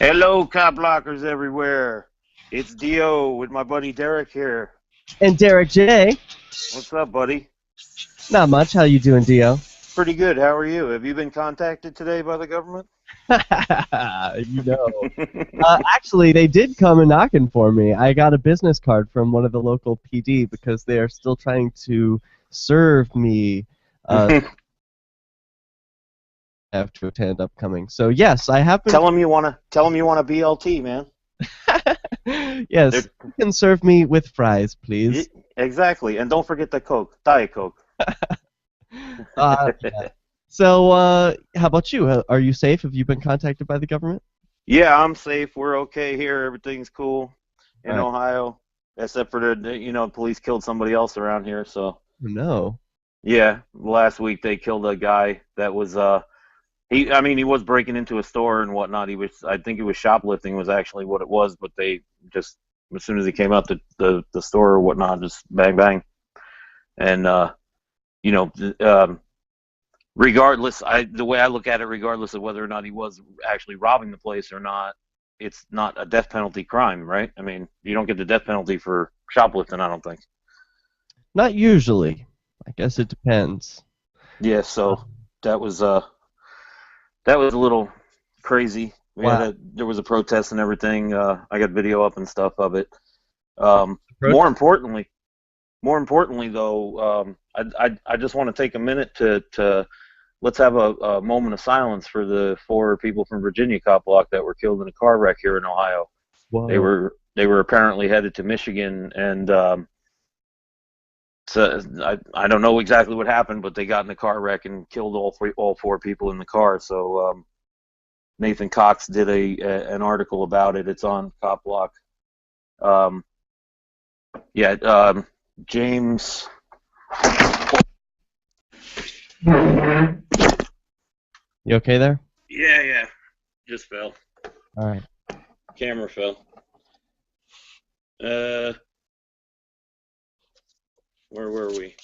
Hello, cop blockers everywhere. It's Dio with my buddy Derek here. And Derek J. What's up, buddy? Not much. How you doing, Dio? Pretty good. How are you? Have you been contacted today by the government? Actually, they did come a knocking for me. I got a business card from one of the local PD because they are still trying to serve me. I have to attend upcoming. So yes, I have been. Tell them you want a BLT, man. Yes, you can serve me with fries, please. Exactly, and don't forget the Coke, Diet Coke. Yeah. So, how about you? Are you safe? Have you been contacted by the government? Yeah, I'm safe. We're okay here. Everything's cool in Right. Ohio, except for the police killed somebody else around here. So. No. Yeah, last week they killed a guy that was he was breaking into a store and whatnot. I think he was shoplifting was actually what it was, but they just as soon as he came out the store or whatnot, just bang bang. And regardless, the way I look at it, regardless of whether or not he was actually robbing the place or not, it's not a death penalty crime, right? I mean, you don't get the death penalty for shoplifting, I don't think. Not usually. I guess it depends. Yeah, so that was a little crazy. Wow. There was a protest and everything. I got video up and stuff of it. More importantly though, I just want to take a minute to let's have a moment of silence for the 4 people from Virginia CopBlock that were killed in a car wreck here in Ohio. Whoa. They were apparently headed to Michigan, and so I don't know exactly what happened, but they got in a car wreck and killed all 4 people in the car. So Nathan Cox did an article about it. It's on CopBlock. James. You okay there? Yeah. Just fell. All right. Camera fell. Where were we?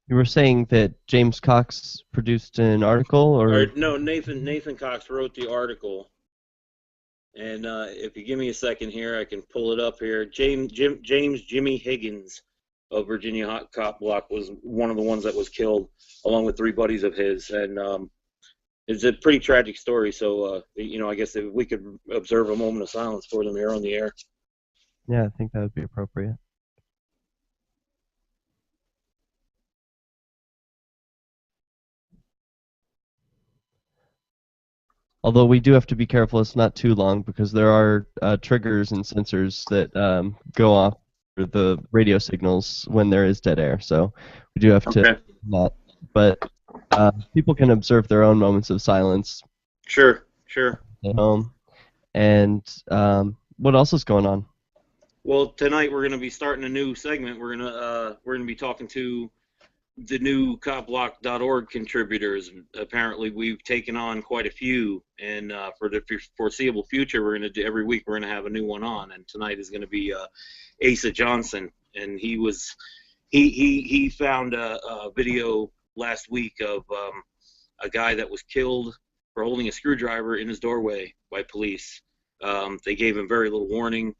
You were saying that James Cox produced an article, or no? Nathan Cox wrote the article, and if you give me a second here, I can pull it up here. Jimmy Higgins of Virginia CopBlock was one of the ones that was killed, along with 3 buddies of his, and it's a pretty tragic story. So I guess if we could observe a moment of silence for them here on the air. yeah, I think that would be appropriate. Although we do have to be careful it's not too long because there are triggers and sensors that go off for the radio signals when there is dead air. So we do have to not. But people can observe their own moments of silence. Sure. At home. And what else is going on? Well, tonight we're going to be starting a new segment. We're going to be talking to the new CopBlock.org contributors. Apparently, we've taken on quite a few, and for the foreseeable future, we're going to do every week. We're going to have a new one on, and tonight is going to be Asa Johnson, and he found a video last week of a guy that was killed for holding a screwdriver in his doorway by police. They gave him very little warning,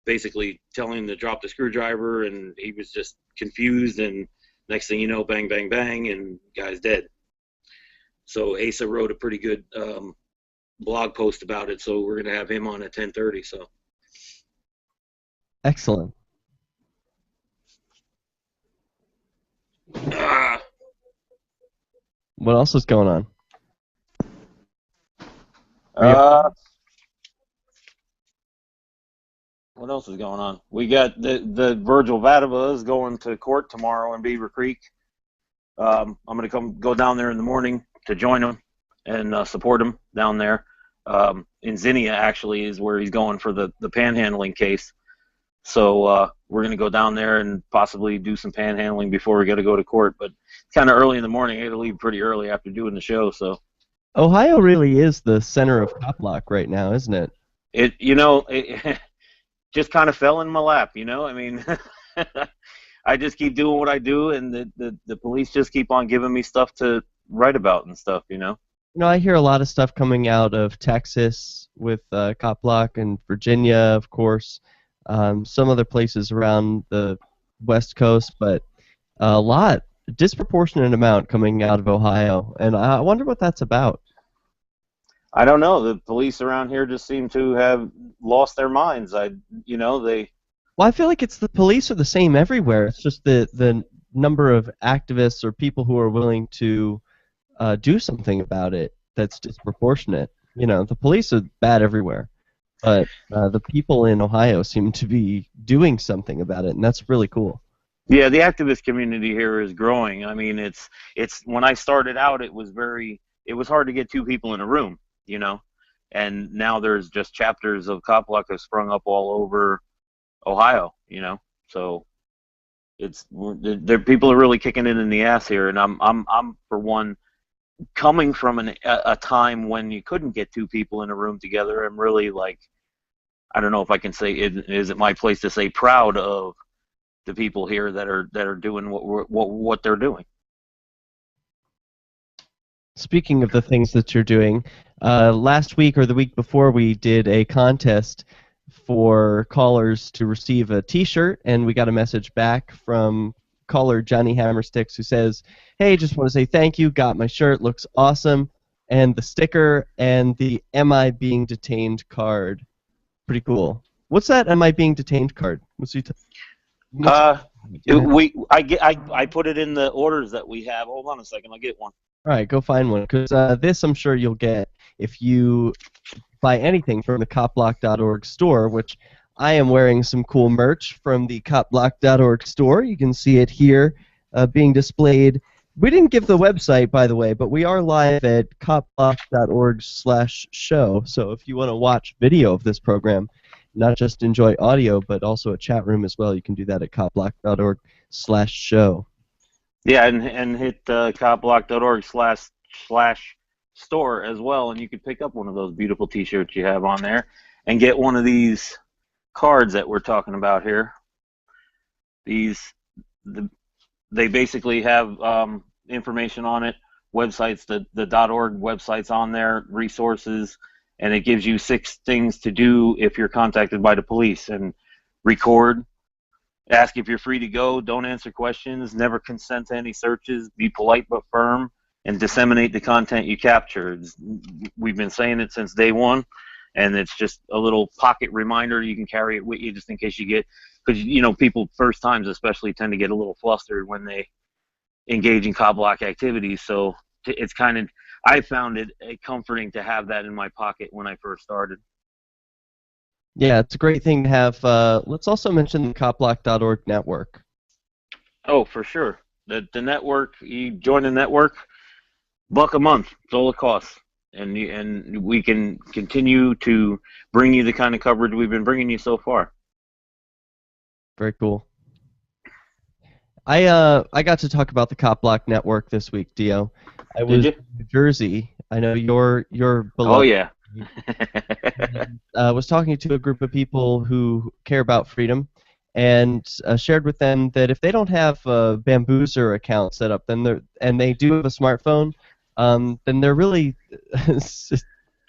basically telling him to drop the screwdriver, and he was just confused, and next thing you know, bang, bang, bang, and guy's dead. So Asa wrote a pretty good blog post about it, so we're going to have him on at 10:30. So. Excellent. What else is going on? What else is going on? We got the Virgil Vadova is going to court tomorrow in Beaver Creek. I'm going to go down there in the morning to join him and support him down there. In Zinnia, actually, is where he's going for the panhandling case. So we're going to go down there and possibly do some panhandling before we got to go to court. But it's kind of early in the morning. I got to leave pretty early after doing the show. So Ohio really is the center of CopBlock right now, isn't it? It just kind of fell in my lap, I mean, I just keep doing what I do, and the police just keep on giving me stuff to write about and stuff, I hear a lot of stuff coming out of Texas with CopBlock and Virginia, of course, some other places around the West Coast, but a disproportionate amount coming out of Ohio, and I wonder what that's about. I don't know. The police around here just seem to have lost their minds. They. Well, I feel like the police are the same everywhere. It's just the number of activists or people who are willing to do something about it that's disproportionate. The police are bad everywhere, but the people in Ohio seem to be doing something about it, and that's really cool. Yeah, the activist community here is growing. I mean, it's when I started out, it was hard to get two people in a room, and now there's just chapters of CopBlock have sprung up all over Ohio, so people are really kicking it in the ass here, and I'm for one, coming from a time when you couldn't get two people in a room together. I'm really, like, I don't know if I can say is it my place to say proud of the people here that are doing what they're doing. Speaking of the things that you're doing, last week or the week before, we did a contest for callers to receive a T-shirt, and we got a message back from caller Johnny Hammersticks who says, "Hey, just want to say thank you. Got my shirt, looks awesome, and the sticker and the Am I Being Detained card, pretty cool." What's that Am I Being Detained card? I put it in the orders that we have. Hold on a second, I'll get one. All right, go find one, because this I'm sure you'll get if you buy anything from the CopBlock.org store, which I am wearing some cool merch from the CopBlock.org store. You can see it here being displayed. We didn't give the website, by the way, but we are live at CopBlock.org/show. So if you want to watch video of this program, not just enjoy audio, but also a chat room as well, you can do that at CopBlock.org/show. Yeah, and hit CopBlock.org/store as well, and you can pick up one of those beautiful T-shirts you have on there, and get one of these cards that we're talking about here. They basically have information on it, websites, the .org websites on there, resources, and it gives you 6 things to do if you're contacted by the police. And record, ask if you're free to go, don't answer questions, never consent to any searches, be polite but firm, and disseminate the content you capture. We've been saying it since day one, and it's just a little pocket reminder. You can carry it with you just in case you get, because people first times especially tend to get a little flustered when they engage in CopBlock activities. So it's kind of, I found it comforting to have that in my pocket when I first started. Yeah, it's a great thing to have. Let's also mention the CopBlock.org network. Oh, for sure. The network, you join the network, $1 a month, it's all it costs. And we can continue to bring you the kind of coverage we've been bringing you so far. Very cool. I got to talk about the CopBlock network this week, Dio. I was in New Jersey. I know you're beloved. Oh yeah. Was talking to a group of people who care about freedom, and shared with them that if they don't have a Bamboozer account set up, and they do have a smartphone, then they're really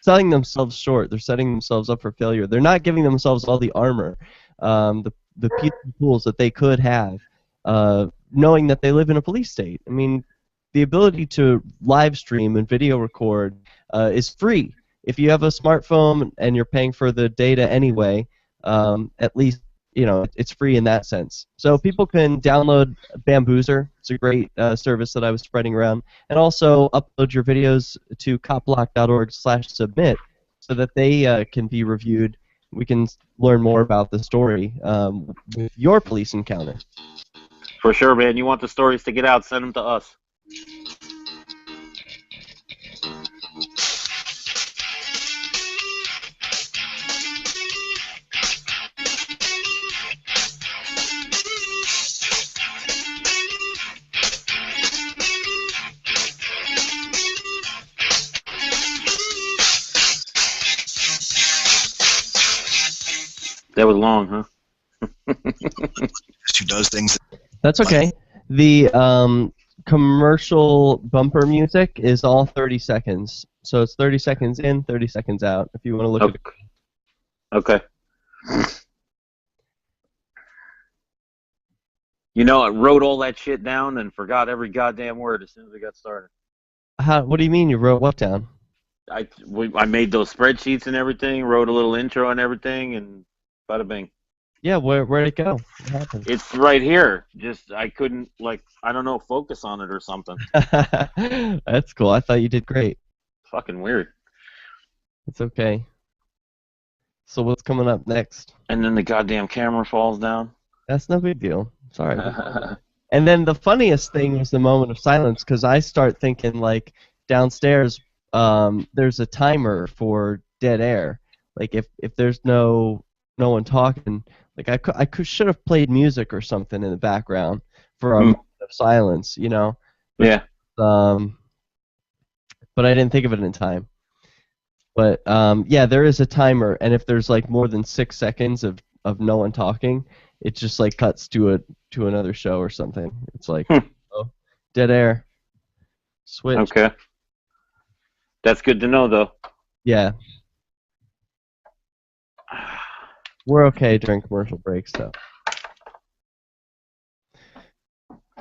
selling themselves short. They're setting themselves up for failure. They're not giving themselves all the armor, the peaceful tools that they could have, knowing that they live in a police state. I mean, the ability to live stream and video record is free. If you have a smartphone and you're paying for the data anyway, at least it's free in that sense. So people can download Bamboozer. It's a great service that I was spreading around, and also upload your videos to CopBlock.org/submit so that they can be reviewed. We can learn more about the story with your police encounter. For sure, man. You want the stories to get out, send them to us. That was long, huh? Who does things. That's okay. The commercial bumper music is all 30 seconds. So it's 30 seconds in, 30 seconds out. If you want to look at it. Okay. You know, I wrote all that shit down and forgot every goddamn word as soon as we got started. What do you mean you wrote what down? I made those spreadsheets and everything, wrote a little intro and everything, and bada bing. Yeah, where'd it go? What happened? It's right here. Just I couldn't, like, I don't know, focus on it or something. That's cool. I thought you did great. Fucking weird. It's okay. So what's coming up next? And then the goddamn camera falls down. That's no big deal. Sorry. And then the funniest thing was the moment of silence, because I start thinking, like, downstairs there's a timer for dead air. Like, if there's no one talking, like, I should have played music or something in the background for our moment of silence, you know? Yeah. But I didn't think of it in time. But yeah, there is a timer, and if there's like more than 6 seconds of no one talking, it just like cuts to another show or something. It's like, oh, dead air. Switch. Okay. That's good to know, though. Yeah. We're okay during commercial breaks, though.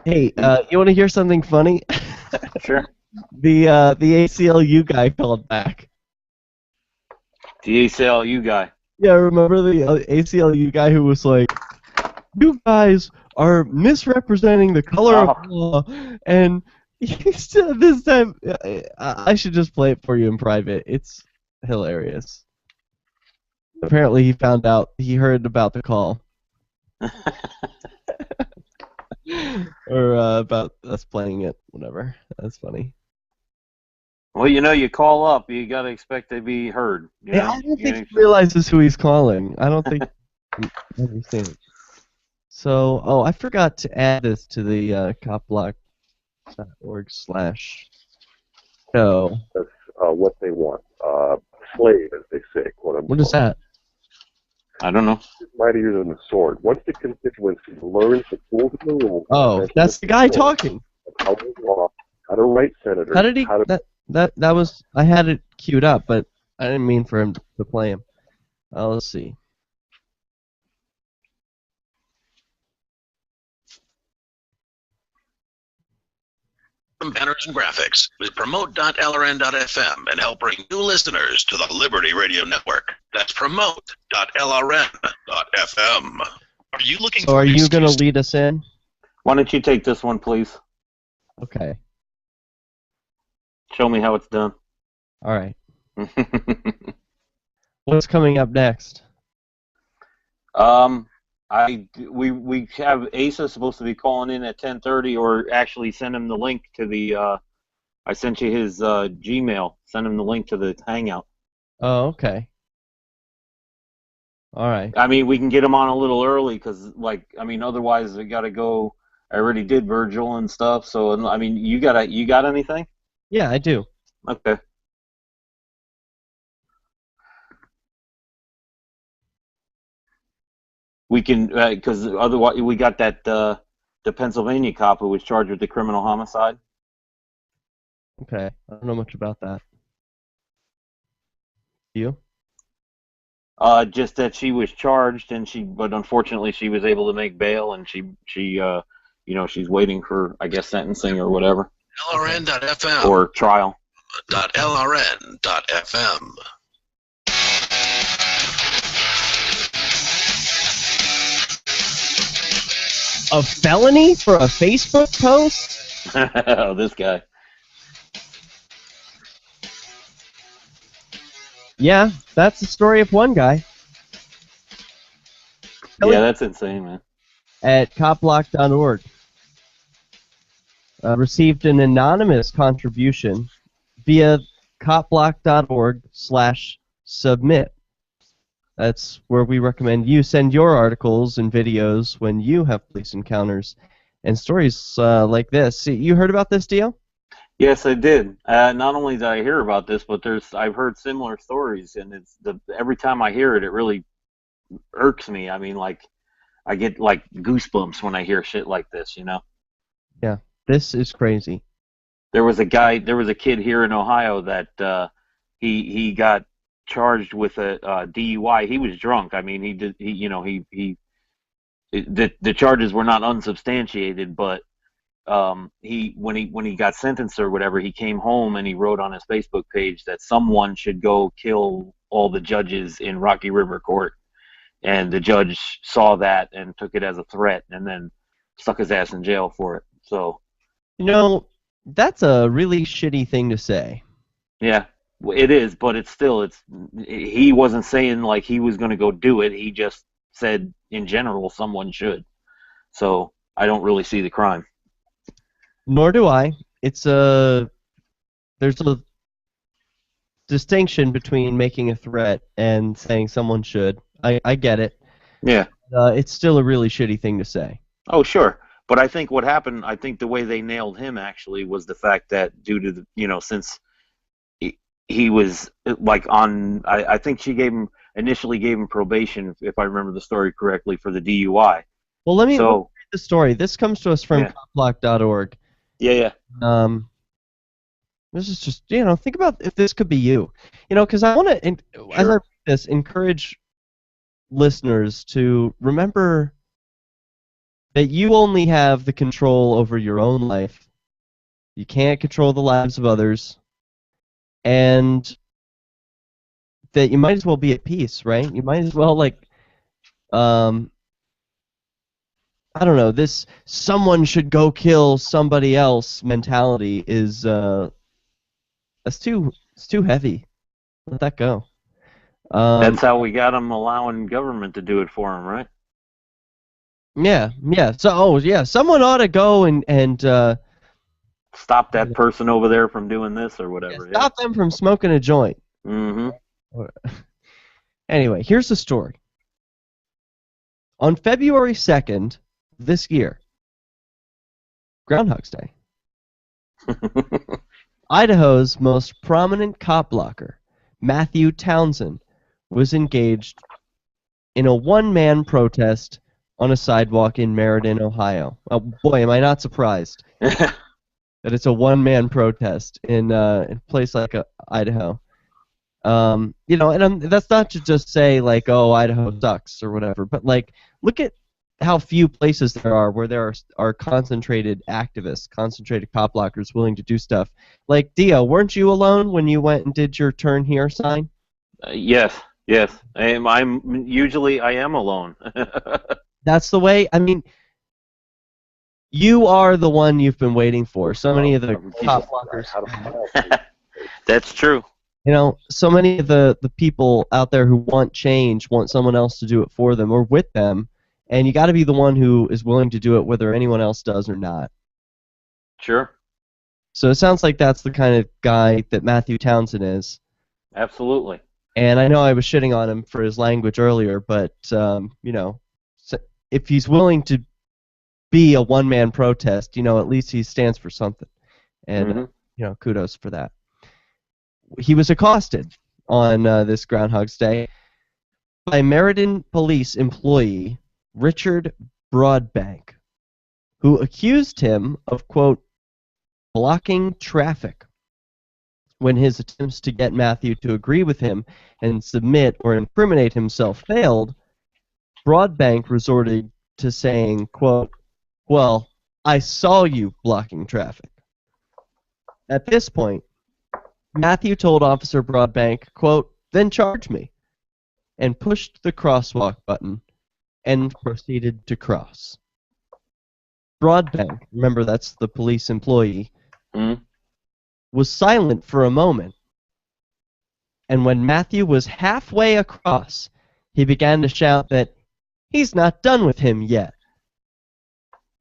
Hey, you want to hear something funny? Sure. The ACLU guy called back. The ACLU guy. Yeah, remember the ACLU guy who was like, "You guys are misrepresenting the color of law," and he said this time, I should just play it for you in private. It's hilarious. Apparently, he heard about the call. Or about us playing it, whatever. That's funny. Well, you know, you call up, you gotta expect to be heard. Yeah, I don't think he realizes who he's calling. I don't think he understands. So, I forgot to add this to the CopBlock.org/show. That's what they want. Slave, as they say, quote unquote. What is that? I don't know. It's mightier than the sword. Once the constituency learns the tools of the rules... Oh, that's the guy talking. How to law, how to write senators... How did he... That was... I had it queued up, but I didn't mean for him to play him. Let's see. Banners and graphics with promote.lrn.fm and help bring new listeners to the Liberty Radio Network. That's promote.lrn.fm. Are you looking So are you going to lead us in? Why don't you take this one, please? Okay. Show me how it's done. All right. What's coming up next? We have Asa supposed to be calling in at 10:30, or actually send him the link to the. I sent you his Gmail. Send him the link to the Hangout. Oh, okay. All right. I mean, we can get him on a little early because, like, I mean, otherwise we got to go. I already did Virgil and stuff, so I mean, you got anything? Yeah, I do. Okay. We can, because otherwise we got that the Pennsylvania cop who was charged with the criminal homicide. Okay, I don't know much about that. You? Just that she was charged, but unfortunately she was able to make bail, and she you know, she's waiting for, I guess, sentencing or whatever. LRN.FM or trial. .lrn.fm. A felony for a Facebook post? Oh, this guy. Yeah, that's the story of one guy. Yeah, that's insane, man. At CopBlock.org. Received an anonymous contribution via CopBlock.org/submit. That's where we recommend you send your articles and videos when you have police encounters and stories like this. You heard about this, Dio? Yes, I did. Not only did I hear about this, but I've heard similar stories, and every time I hear it, it really irks me. I mean, like, I get like goosebumps when I hear shit like this, you know? Yeah. This is crazy. There was a kid here in Ohio that he got charged with a DUI. He was drunk. I mean, the charges were not unsubstantiated, but when he got sentenced or whatever, he came home and he wrote on his Facebook page that someone should go kill all the judges in Rocky River Court, and the judge saw that and took it as a threat and then stuck his ass in jail for it. So, that's a really shitty thing to say. Yeah, it is, but he wasn't saying like he was going to go do it. He just said in general someone should. So I don't really see the crime. Nor do I. There's a distinction between making a threat and saying someone should. I get it. Yeah. It's still a really shitty thing to say. Oh, sure. But I think what happened, I think the way they nailed him actually was the fact that due to the, since he was like I think she initially gave him probation, if I remember the story correctly, for the DUI. Well, let me read the story. This comes to us from CopBlock.org. Yeah. This is just, think about if this could be you. Because I want to, as I read this, encourage listeners to remember that you only have the control over your own life. You can't control the lives of others. And that you might as well be at peace, right? You might as well, I don't know, this someone should go kill somebody else mentality is, it's too heavy. Let that go. That's how we got him allowing government to do it for him, right? Yeah. So, someone ought to go and stop that person over there from doing this or whatever. Stop them from smoking a joint. Mm-hmm. Anyway, here's the story. On February 2nd this year, Groundhog's Day, Idaho's most prominent cop blocker, Matthew Townsend, was engaged in a one-man protest on a sidewalk in Meriden, Ohio. Oh boy, am I not surprised that it's a one-man protest in a place like Idaho. And that's not to just say like, oh, Idaho sucks or whatever, but look at how few places there are where there are concentrated activists, concentrated cop blockers willing to do stuff. Like, Dio, weren't you alone when you went and did your turn here sign? Yes. I am alone. That's the way. I mean, you are the one you've been waiting for. So many of the cop blockers. That's true. So many of the people out there who want change want someone else to do it for them or with them, and you got to be the one who is willing to do it whether anyone else does or not. Sure. So it sounds like that's the kind of guy that Matthew Townsend is. Absolutely. And I know I was shitting on him for his language earlier, but, if he's willing to be a one-man protest, at least he stands for something. And, kudos for that. He was accosted on this Groundhog's Day by Meriden police employee Richard Broadbank, who accused him of, quote, blocking traffic. When his attempts to get Matthew to agree with him and submit or incriminate himself failed, Broadbank resorted to saying, quote, well, I saw you blocking traffic. At this point, Matthew told Officer Broadbank, quote, then charge me, and pushed the crosswalk button and proceeded to cross. Broadbank, remember that's the police employee, was silent for a moment, and when Matthew was halfway across, he began to shout that he's not done with him yet.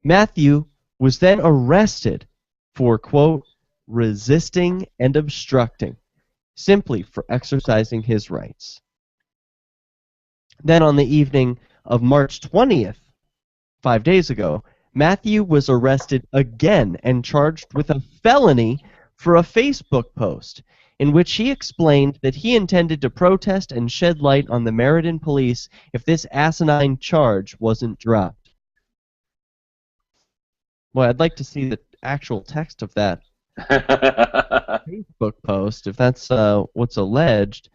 Matthew was then arrested for, quote, resisting and obstructing, simply for exercising his rights. Then on the evening of March 20th, 5 days ago, Matthew was arrested again and charged with a felony for a Facebook post in which he explained that he intended to protest and shed light on the Meriden police if this asinine charge wasn't dropped. Boy, I'd like to see actual text of that Facebook post, if that's what's alleged,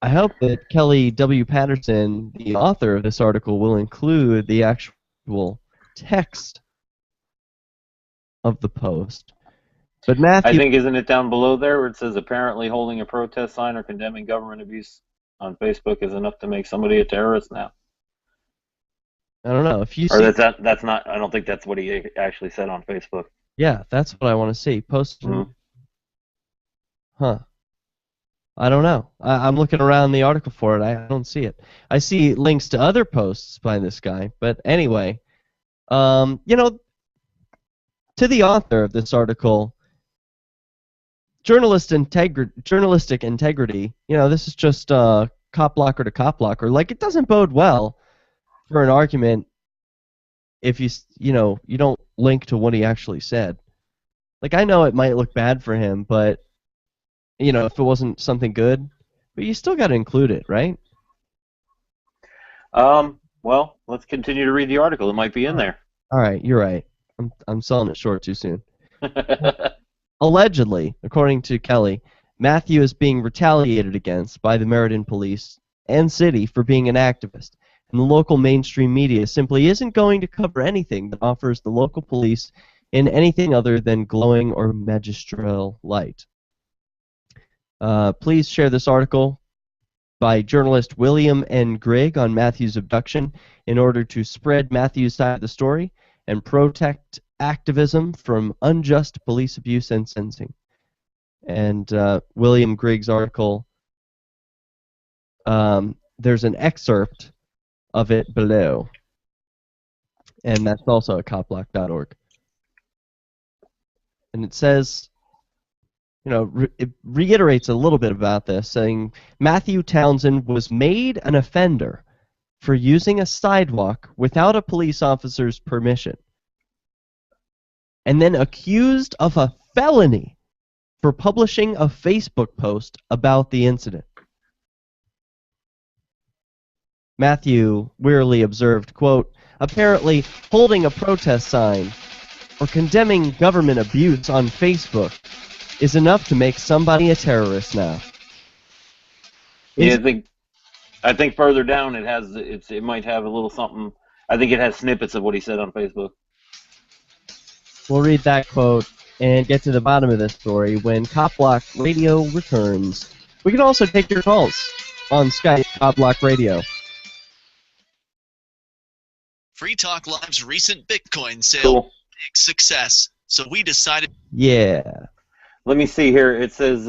I hope that Kelly W. Patterson, the author of this article, will include the actual text of the post. But Matthew, I think, isn't it down below there where it says apparently holding a protest sign or condemning government abuse on Facebook is enough to make somebody a terrorist now? I don't know if you Or see. that's not. I don't think that's what he actually said on Facebook. Yeah, that's what I want to see. Post. Mm-hmm. Huh. I don't know. I'm looking around the article for it. I don't see it. I see links to other posts by this guy. But anyway, to the author of this article, journalistic integrity, this is just cop blocker to cop blocker. Like, it doesn't bode well for an argument if you don't link to what he actually said. Like, I know it might look bad for him, but if it wasn't something good, but you still got to include it, right? Well, let's continue to read the article. It might be in there. All right, you're right. I'm selling it short too soon. Allegedly, according to Kelly, Matthew is being retaliated against by the Meriden police and city for being an activist, and the local mainstream media simply isn't going to cover anything that offers the local police in anything other than glowing or magistral light. Please share this article by journalist William N. Grigg on Matthew's abduction in order to spread Matthew's side of the story and protect activism from unjust police abuse and sentencing. And William Grigg's article, there's an excerpt of it below, and that's also at CopBlock.org. And it says, it reiterates a little bit about this, saying Matthew Townsend was made an offender for using a sidewalk without a police officer's permission, and then accused of a felony for publishing a Facebook post about the incident. Matthew wearily observed, quote, apparently holding a protest sign or condemning government abuse on Facebook is enough to make somebody a terrorist now. Yeah, I think further down it might have a little something. I think it has snippets of what he said on Facebook. We'll read that quote and get to the bottom of this story when CopBlockRadio returns. We can also take your calls on Skype, CopBlockRadio. Free Talk Live's recent Bitcoin sale, Cool. big success. So we decided. Yeah. Let me see here. It says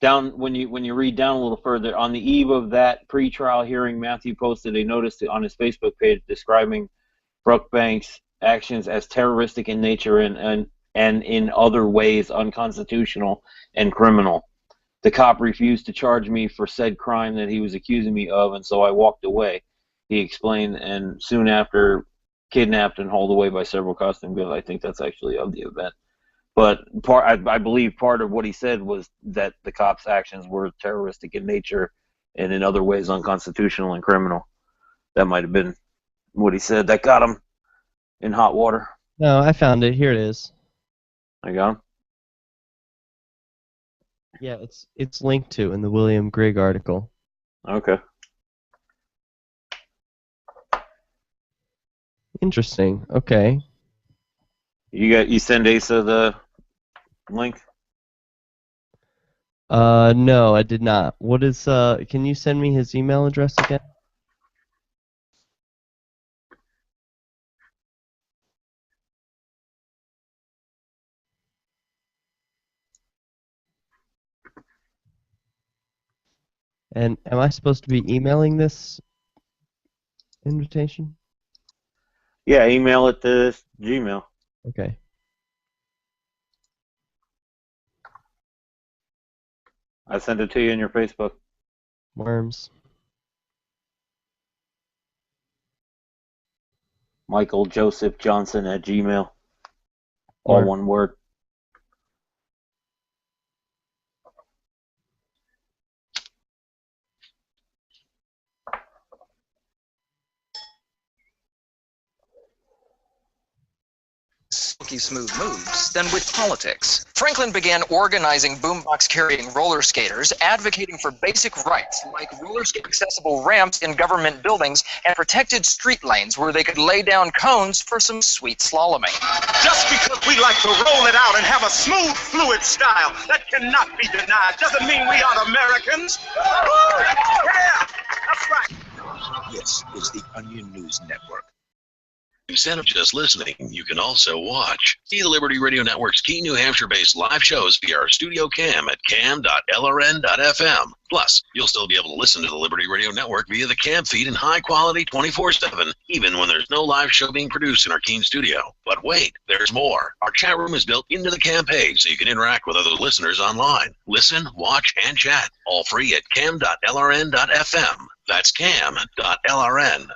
down when you read down a little further, on the eve of that pre-trial hearing, Matthew posted a notice on his Facebook page describing Brookbank's actions as terroristic in nature and in other ways unconstitutional and criminal. The cop refused to charge me for said crime that he was accusing me of, and so I walked away, he explained, and soon after kidnapped and hauled away by several costume goods. I think that's actually of the event. But I believe part of what he said was that the cops' actions were terroristic in nature and in other ways unconstitutional and criminal. That might have been what he said. That got him in hot water. No, I found it. Here it is. I got him. Yeah, it's linked to in the William Grigg article. Okay. Interesting. Okay. You send Asa the link? No, I did not. What is can you send me his email address again? And am I supposed to be emailing this invitation? Yeah, email it to Gmail. Okay. I sent it to you in your Facebook. Worms. Michael Joseph Johnson at Gmail. All one word. silky smooth moves than with politics. Franklin began organizing boombox-carrying roller skaters, advocating for basic rights like roller skate accessible ramps in government buildings and protected street lanes where they could lay down cones for some sweet slaloming. Just because we like to roll it out and have a smooth, fluid style that cannot be denied doesn't mean we aren't Americans. Yeah, that's right. This is the Onion News Network. Instead of just listening, you can also watch. See the Liberty Radio Network's key New Hampshire-based live shows via our studio cam at cam.lrn.fm. Plus, you'll still be able to listen to the Liberty Radio Network via the cam feed in high quality 24/7, even when there's no live show being produced in our Keene studio. But wait, there's more. Our chat room is built into the cam page so you can interact with other listeners online. Listen, watch, and chat, all free at cam.lrn.fm. That's cam.lrn.fm.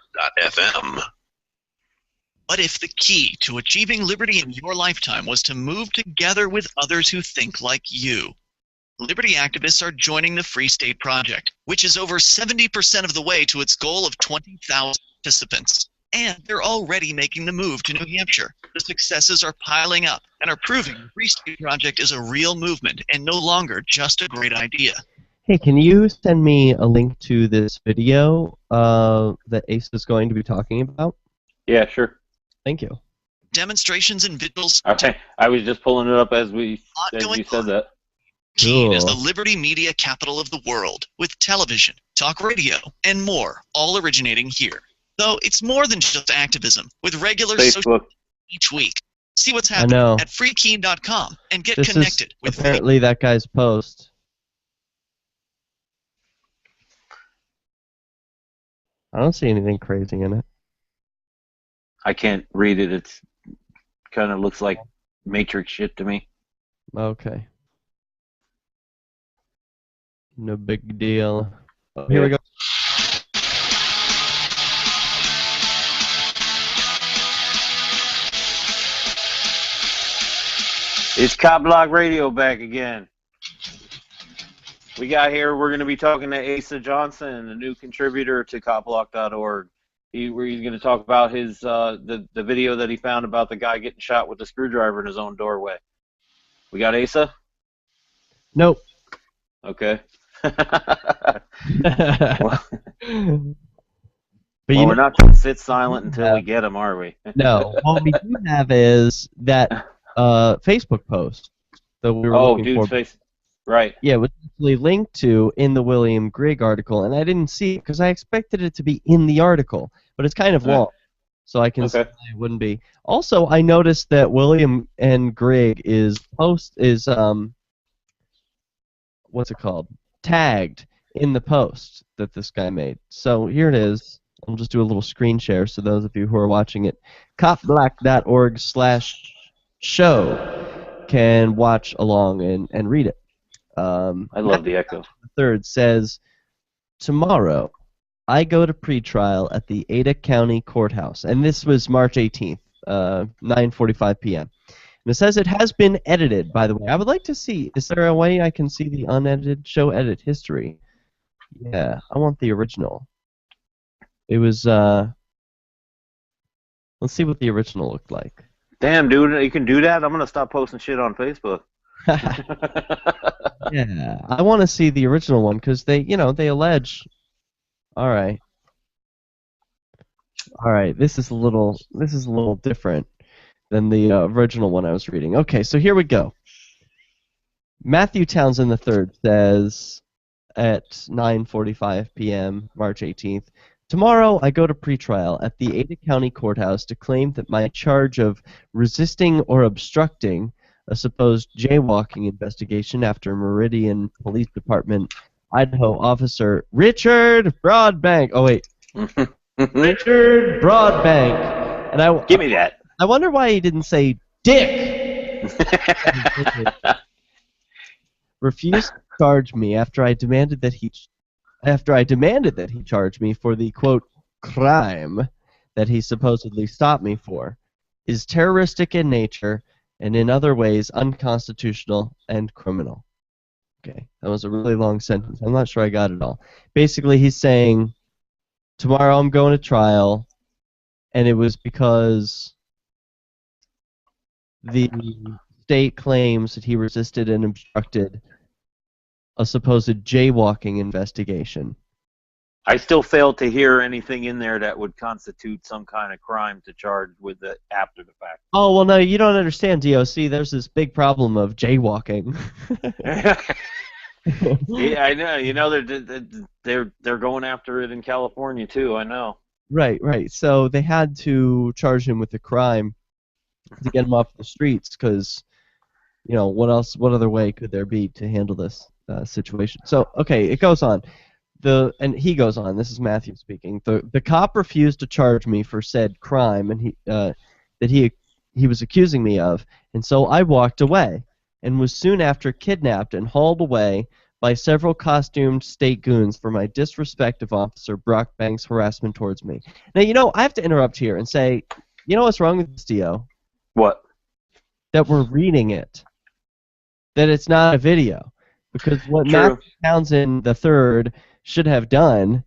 What if the key to achieving liberty in your lifetime was to move together with others who think like you? Liberty activists are joining the Free State Project, which is over 70% of the way to its goal of 20,000 participants. And they're already making the move to New Hampshire. The successes are piling up and are proving the Free State Project is a real movement and no longer just a great idea. Hey, can you send me a link to this video that Ace is going to be talking about? Yeah, sure. Thank you. Demonstrations and vigils. Okay, I was just pulling it up as you said that. Keene is Cool. the liberty media capital of the world, with television, talk radio, and more, all originating here. Though it's more than just activism, with regular social Facebook. each week. See what's I happening know. at freekeene.com and get This connected is with apparently that guy's post. I don't see anything crazy in it. I can't read it. It's kind of looks like Matrix shit to me. Okay. No big deal. Oh, here we go. It's CopBlockRadio back again. We got here, we're going to be talking to Asa Johnson, a new contributor to CopBlock.org. He's going to talk about his the video that he found about the guy getting shot with a screwdriver in his own doorway. We got Asa? Nope. Okay. But Well, we're not going to sit silent until we get him, are we? No. What we do have is that Facebook post that we were looking dude's for. face. Right. Yeah, it was actually linked to in the William Grigg article, and I didn't see it because I expected it to be in the article, but it's kind of long, so I can see why it wouldn't be. Also, I noticed that William and Grigg is what's it called? Tagged in the post that this guy made. So here it is. I'll just do a little screen share so those of you who are watching it. CopBlock.org/show can watch along and read it. I love the echo. The third says, tomorrow I go to pretrial at the Ada County Courthouse. And this was March 18th, 9:45 p.m. And it says it has been edited, by the way. I would like to see, is there a way I can see the unedited show edit history? Yeah, I want the original. It was, let's see what the original looked like. Damn, dude, you can do that? I'm going to stop posting shit on Facebook. Yeah, I want to see the original one because they allege. All right, this is a little different than the original one I was reading. Okay, so here we go. Matthew Townsend III says at 9:45 p.m. March 18th. Tomorrow I go to pretrial at the Ada County Courthouse to claim that my charge of resisting or obstructing a supposed jaywalking investigation after Meridian Police Department Idaho officer Richard Broadbank. Oh wait, Richard Broadbank. And give me that. I wonder why he didn't say Dick. Refused to charge me after I demanded that he charge me for the quote crime that he supposedly stopped me for, is terroristic in nature and in other ways unconstitutional and criminal. Okay, that was a really long sentence. I'm not sure I got it all. Basically, he's saying, tomorrow I'm going to trial, and it was because the state claims that he resisted and obstructed a supposed jaywalking investigation. I still fail to hear anything in there that would constitute some kind of crime to charge with it after the fact. Oh, well, no, you don't understand, DOC. There's this big problem of jaywalking. Yeah, I know. You know, they're going after it in California too. I know. Right, right. So they had to charge him with a crime to get him off the streets because, you know, what other way could there be to handle this situation? So, okay, it goes on. And he goes on. This is Matthew speaking. The cop refused to charge me for said crime, and that he was accusing me of, and so I walked away, and was soon after kidnapped and hauled away by several costumed state goons for my disrespect of Officer Brock Banks' harassment towards me. Now, you know, I have to interrupt here and say, you know what's wrong with this, Dio? What? That we're reading it. That it's not a video. Because what True. Matthew Townsend III should have done,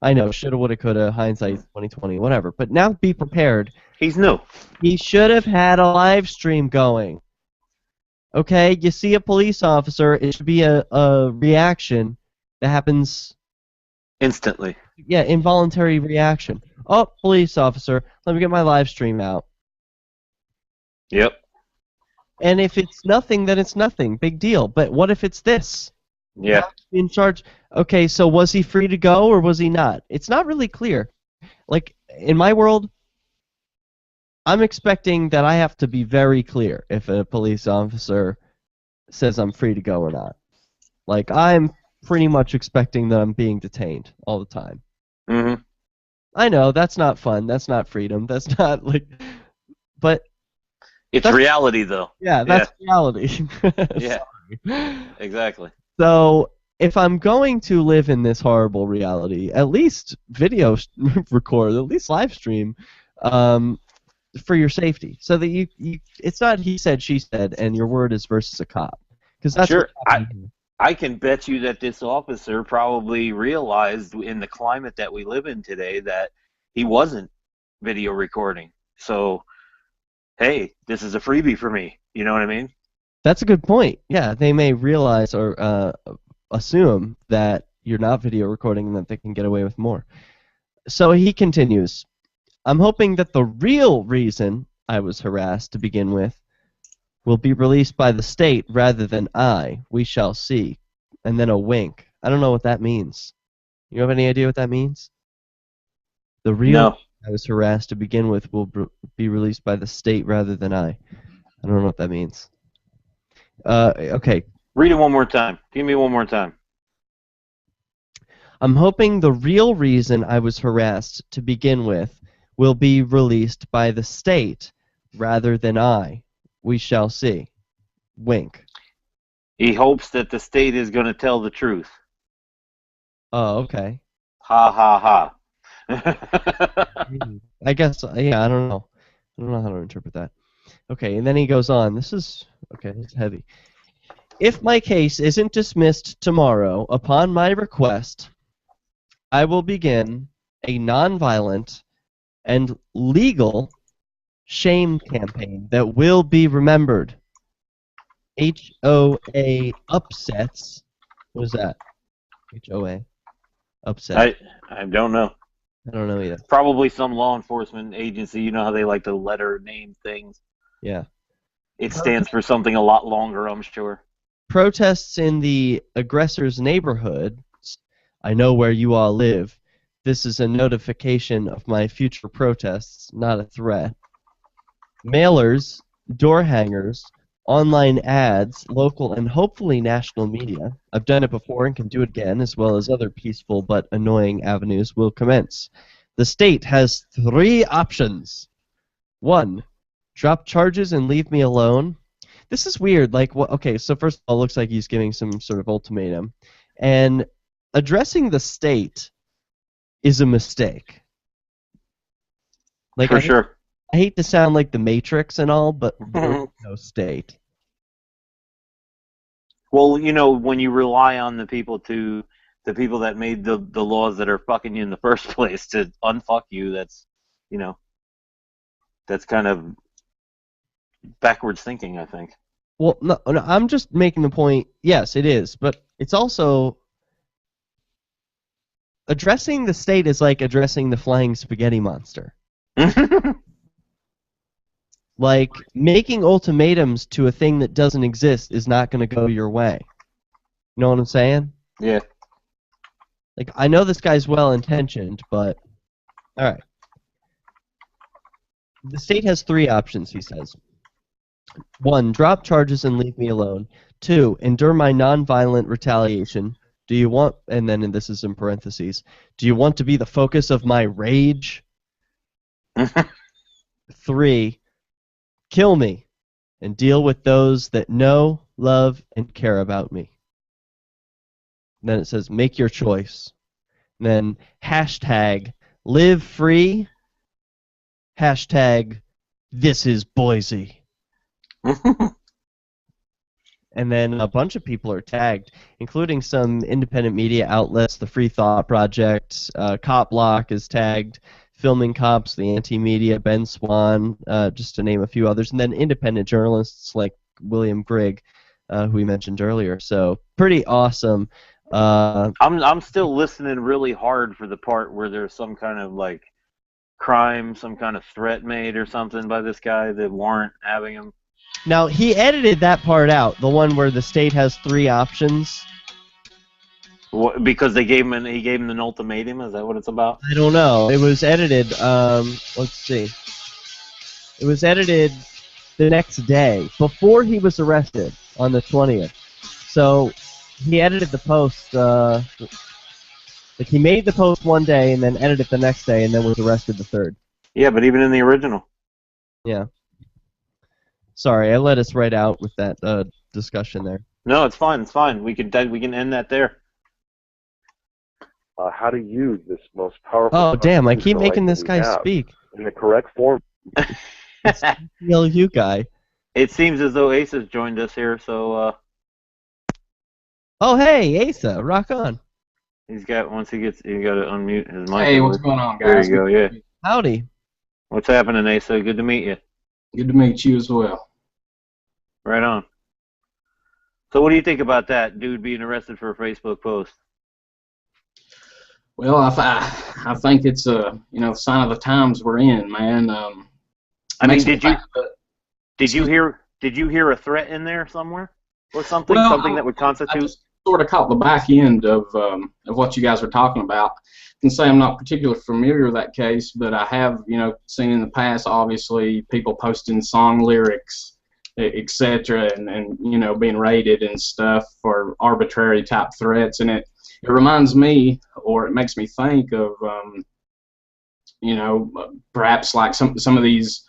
I know, shoulda, woulda, coulda, hindsight 2020, whatever, but now be prepared. He's new. He should have had a live stream going. Okay, you see a police officer, it should be a reaction that happens Instantly. Yeah, involuntary reaction. Oh, police officer, let me get my live stream out. Yep. And if it's nothing, then it's nothing. Big deal. But what if it's this? Yeah. In charge. Okay, so was he free to go or was he not? It's not really clear. Like, in my world, I'm expecting that I have to be very clear if a police officer says I'm free to go or not. Like, I'm pretty much expecting that I'm being detained all the time. Mm-hmm. I know, that's not fun. That's not freedom. That's not, like... But... It's reality, though. Yeah, that's reality. Yeah. Exactly. So, if I'm going to live in this horrible reality, at least video record, at least live stream, for your safety, so that you it's not he said, she said, and your word is versus a cop. Because that's sure. I can bet you that this officer probably realized in the climate that we live in today that he wasn't video recording. So, hey, this is a freebie for me. You know what I mean? That's a good point. Yeah, they may realize or assume that you're not video recording and that they can get away with more. So he continues, I'm hoping that the real reason I was harassed to begin with will be released by the state rather than I. We shall see. And then a wink. I don't know what that means. You have any idea what that means? The real reason I was harassed to begin with will be released by the state rather than I. I don't know what that means. Okay. Read it one more time. Give me one more time. I'm hoping the real reason I was harassed to begin with will be released by the state rather than I. We shall see. Wink. He hopes that the state is going to tell the truth. Oh, okay. Ha ha ha. I guess, yeah, I don't know. I don't know how to interpret that. Okay, and then he goes on. This is heavy. If my case isn't dismissed tomorrow, upon my request, I will begin a nonviolent and legal shame campaign that will be remembered. HOA upsets. What is that? HOA upset. I don't know. I don't know either. Probably some law enforcement agency. You know how they like to letter name things. Yeah. It stands for something a lot longer, I'm sure. Protests in the aggressor's neighborhood. I know where you all live. This is a notification of my future protests, not a threat. Mailers, door hangers, online ads, local and hopefully national media. I've done it before and can do it again, as well as other peaceful but annoying avenues will commence. The state has 3 options. 1, drop charges and leave me alone. This is weird. Like, okay, so first of all, it looks like he's giving some sort of ultimatum. And addressing the state is a mistake. Like, for sure. I hate to sound like the Matrix and all, but there's no state. Well, you know, when you rely on the people that made the laws that are fucking you in the first place to unfuck you, that's, you know, that's kind of backwards thinking, I think. Well, no, I'm just making the point. Yes, it is, but it's also addressing the state is like addressing the flying spaghetti monster. Like, making ultimatums to a thing that doesn't exist is not going to go your way. You know what I'm saying? Yeah. Like, I know this guy's well-intentioned, but... Alright. The state has 3 options, he says. 1, drop charges and leave me alone. 2, endure my non-violent retaliation. Do you want... And then, and this is in parentheses. Do you want to be the focus of my rage? 3, kill me and deal with those that know, love, and care about me. And then it says, make your choice. And then hashtag live free, hashtag this is Boise. And then a bunch of people are tagged, including some independent media outlets, the Free Thought Project, CopBlock is tagged, Filming Cops, the Anti-Media, Ben Swan, just to name a few others, and then independent journalists like William Grigg, who we mentioned earlier. So pretty awesome. I'm still listening really hard for the part where there's some kind of like crime, some kind of threat made or something by this guy that warrant having him. Now, he edited that part out, the one where the state has 3 options. What, because he gave him an ultimatum? Is that what it's about? I don't know. It was edited, let's see. It was edited the next day, before he was arrested on the 20th. So, he edited the post, like he made the post one day and then edited it the next day and then was arrested the 3rd. Yeah, but even in the original. Yeah. Sorry, I let us right out with that discussion there. No, it's fine. It's fine. We can end that there. How to use this most powerful. Oh, damn! I keep making this guy have speak. in the correct form. You guy. It seems as though Ace has joined us here, so. Oh, hey, Asa, rock on. He's got to unmute his mic. Hey, what's going on, guys? There you go. Yeah. Howdy. What's happening, Asa? Good to meet you. Good to meet you as well. Right on. So what do you think about that dude being arrested for a Facebook post? Well, I think it's a sign of the times we're in, man. I mean, did you hear a threat in there somewhere or something? Well, something that would constitute? I just sort of caught the back end of what you guys were talking about. I can say I'm not particularly familiar with that case, but I have seen in the past, obviously, people posting song lyrics, etc., and being raided and stuff for arbitrary type threats, and it reminds me, or it makes me think of perhaps like some of these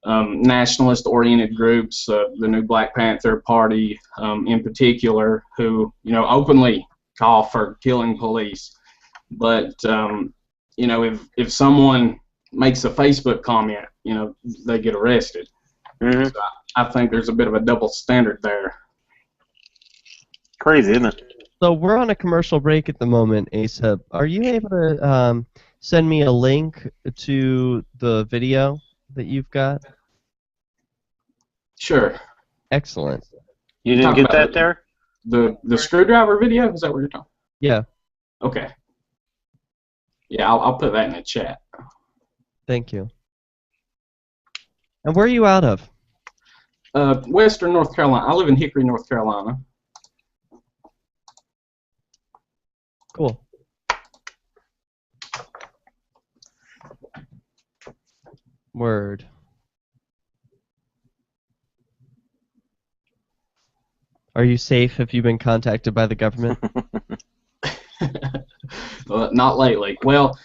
nationalist oriented groups, the new Black Panther Party in particular, who openly call for killing police, but if someone makes a Facebook comment, they get arrested. Mm-hmm. So I think there's a bit of a double standard there. Crazy, isn't it? So we're on a commercial break at the moment, Asa. Are you able to send me a link to the video that you've got? Sure. Excellent. You didn't get that there? The screwdriver video? Is that what you're talking? Yeah. Okay. Yeah, I'll put that in the chat. Thank you. And where are you out of? Western North Carolina. I live in Hickory, North Carolina. Cool. Word. Are you safe? Have you been contacted by the government? Not lately. Well,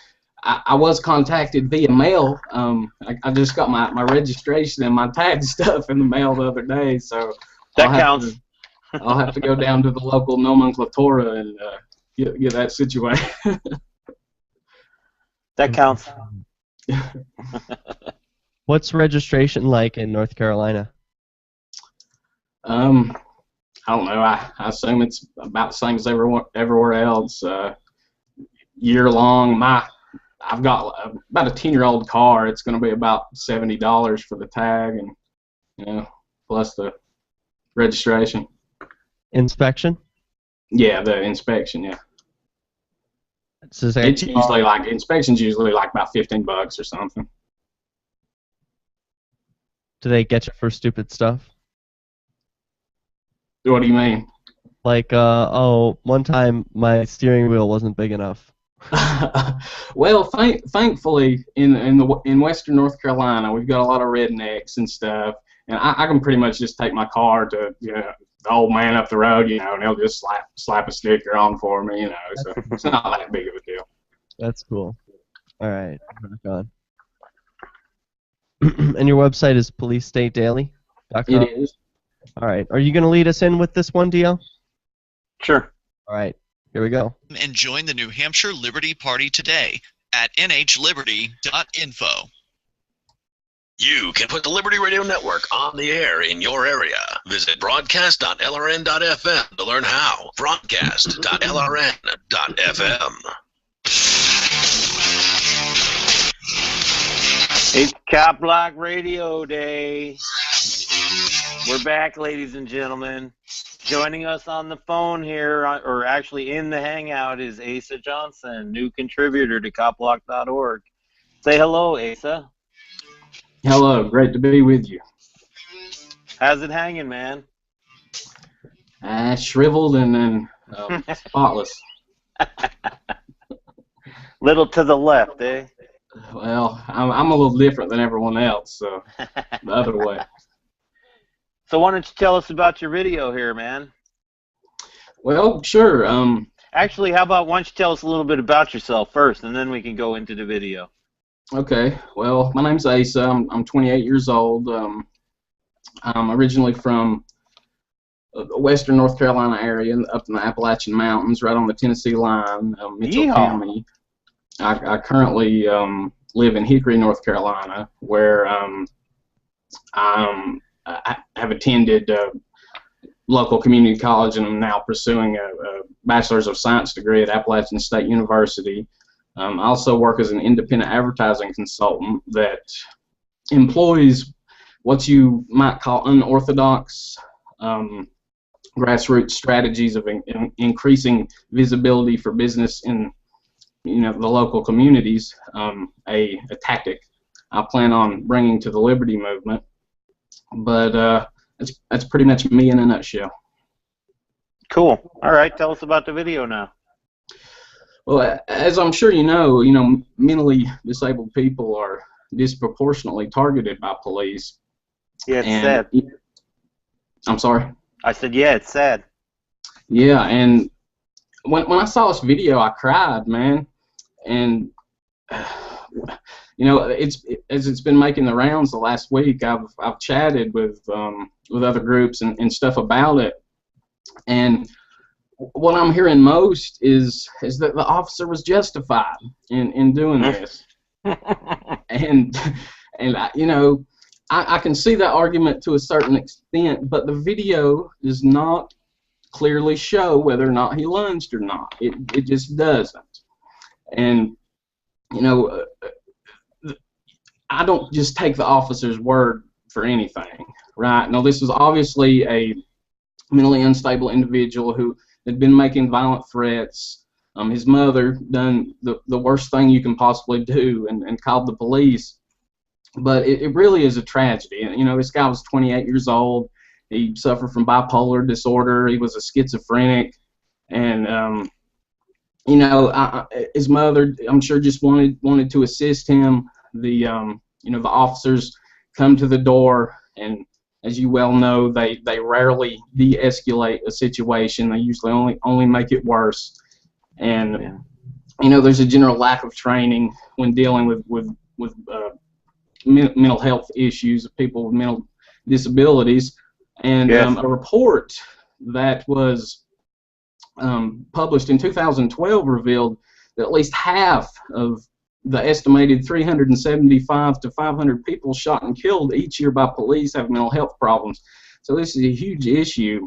I was contacted via mail. I just got my registration and my tag stuff in the mail the other day, so that counts. I'll have to go down to the local nomenclatura and get that situated. That counts. What's registration like in North Carolina? I don't know. I assume it's about the same as everywhere else. Year long. I've got about a 10-year-old car. It's going to be about $70 for the tag, and you know, plus the registration. Inspection? Yeah, the inspection, yeah. It's just It's usually like, inspection's usually like about $15 or something. Do they get you for stupid stuff? What do you mean? Like, oh, one time my steering wheel wasn't big enough. Well, thankfully, in Western North Carolina, we've got a lot of rednecks and stuff, and I can pretty much just take my car to, you know, the old man up the road, you know, and he'll just slap a sticker on for me, you know. So it's not that big of a deal. That's cool. All right, rock on. And your website is policestatedaily.com? It is. All right. Are you going to lead us in with this one, DL? Sure. All right. Here we go. And join the New Hampshire Liberty Party today at nhliberty.info. You can put the Liberty Radio Network on the air in your area. Visit broadcast.lrn.fm to learn how. Broadcast.lrn.fm. It's CopBlock Radio Day. We're back, ladies and gentlemen. Joining us on the phone here, or actually in the Hangout, is Asa Johnson, new contributor to CopBlock.org. Say hello, Asa. Hello, great to be with you. How's it hanging, man? Shriveled and spotless. Little to the left, eh? Well, I'm a little different than everyone else, so the other way. So why don't you tell us about your video here, man? Well, sure. Actually, how about why don't you tell us a little bit about yourself first, and then we can go into the video. Okay. Well, my name's Asa. I'm 28 years old. I'm originally from the Western North Carolina area, up in the Appalachian Mountains, right on the Tennessee line, Mitchell County. I currently live in Hickory, North Carolina, where I have attended local community college, and I'm now pursuing a Bachelor's of Science degree at Appalachian State University. I also work as an independent advertising consultant that employs what you might call unorthodox grassroots strategies of increasing visibility for business in, you know, the local communities. A tactic I plan on bringing to the Liberty movement. But that's pretty much me in a nutshell. Cool. All right, tell us about the video now. Well, as I'm sure you know, mentally disabled people are disproportionately targeted by police. Yeah, it's sad. I'm sorry? I said, yeah, it's sad. Yeah, and when I saw this video, I cried, man. And you know, as it's been making the rounds the last week, I've chatted with other groups and stuff about it, and what I'm hearing most is that the officer was justified in doing this, and you know, I can see that argument to a certain extent, but the video does not clearly show whether or not he lunged or not. It just doesn't, and you know. I don't just take the officer's word for anything, right? No, this was obviously a mentally unstable individual who had been making violent threats. His mother done the worst thing you can possibly do and called the police. But it really is a tragedy. You know, this guy was 28 years old. He suffered from bipolar disorder. He was a schizophrenic. And, you know, his mother, I'm sure, just wanted to assist him. You know, the officers come to the door, and as you well know, they rarely de-escalate a situation. They usually only make it worse. And you know, there's a general lack of training when dealing with mental health issues of people with mental disabilities. And a report that was published in 2012 revealed that at least half of the estimated 375 to 500 people shot and killed each year by police have mental health problems. So this is a huge issue.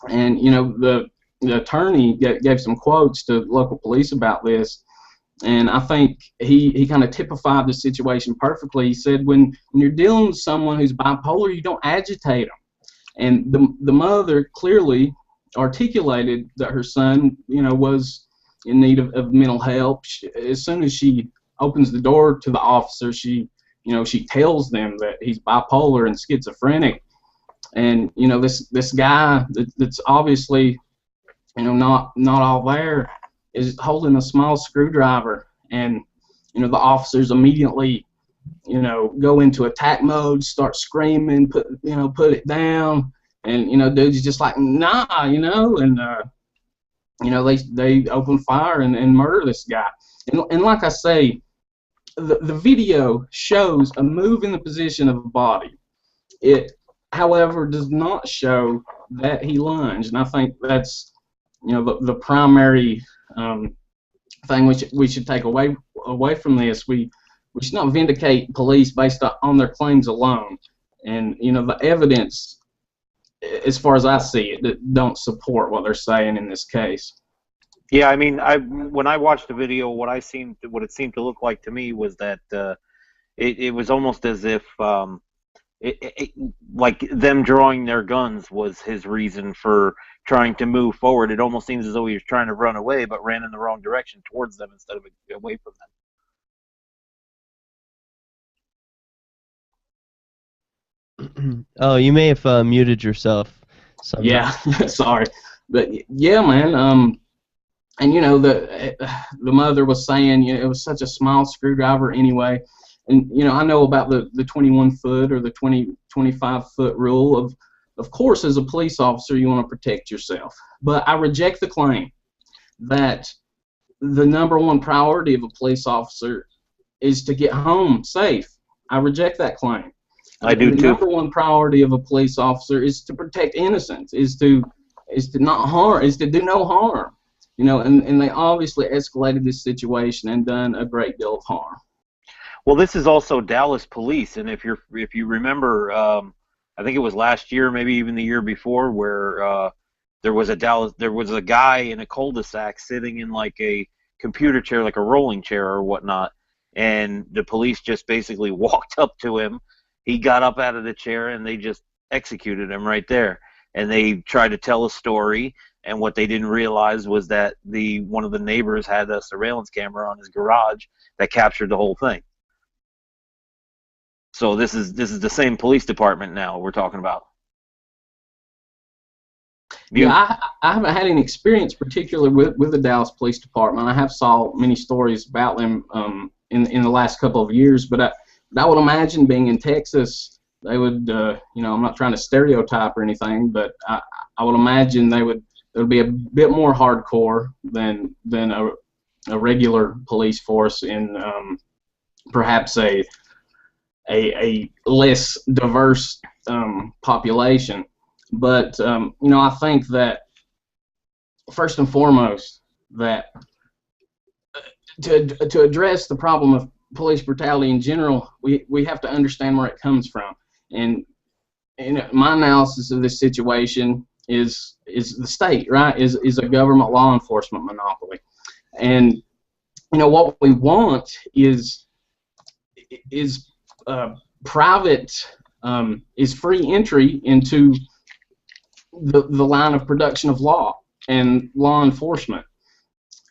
And you know, the attorney gave some quotes to local police about this, And I think he kind of typified the situation perfectly. He said, when you're dealing with someone who's bipolar, you don't agitate them. And the mother clearly articulated that her son, was in need of mental help. As soon as she opens the door to the officer, she tells them that he's bipolar and schizophrenic. And this guy that's obviously not all there is holding a small screwdriver, and the officers immediately go into attack mode, start screaming, put it down, and dude's just like, nah, and they open fire and murder this guy. And like I say, the video shows a move in the position of the body. It, however, does not show that he lunged, and I think that's the primary thing we should take away from this. We should not vindicate police based on their claims alone, and the evidence, as far as I see it, don't support what they're saying in this case. Yeah, I mean, when I watched the video, what it seemed to look like to me was that it was almost as if like them drawing their guns was his reason for trying to move forward. It almost seems as though he was trying to run away, but ran in the wrong direction towards them instead of away from them. Oh, you may have muted yourself. Somehow. Yeah, sorry, but yeah, man. And the mother was saying, it was such a small screwdriver anyway. And I know about the 21 foot or the 25 foot rule. Of course, as a police officer, you want to protect yourself. But I reject the claim that the number one priority of a police officer is to get home safe. I reject that claim. I do too. The number one priority of a police officer is to protect innocents, is to not harm, is to do no harm. And they obviously escalated this situation and done a great deal of harm. Well, this is also Dallas police, and if you remember, I think it was last year, maybe even the year before, where there was a guy in a cul-de-sac sitting in like a computer chair, like a rolling chair or whatnot, and the police just basically walked up to him. He got up out of the chair, and they just executed him right there. And they tried to tell a story, and what they didn't realize was that one of the neighbors had a surveillance camera on his garage that captured the whole thing. So this is the same police department now we're talking about. Yeah, I haven't had any experience particularly with the Dallas Police Department. I have saw many stories about them in the last couple of years, but I would imagine being in Texas, they would, I'm not trying to stereotype or anything, but I would imagine they would be a bit more hardcore than a regular police force in perhaps a less diverse population. But I think that first and foremost, that to address the problem of police brutality in general, we have to understand where it comes from. And my analysis of this situation is the state, right? Is a government law enforcement monopoly. And what we want is private is free entry into the line of production of law and law enforcement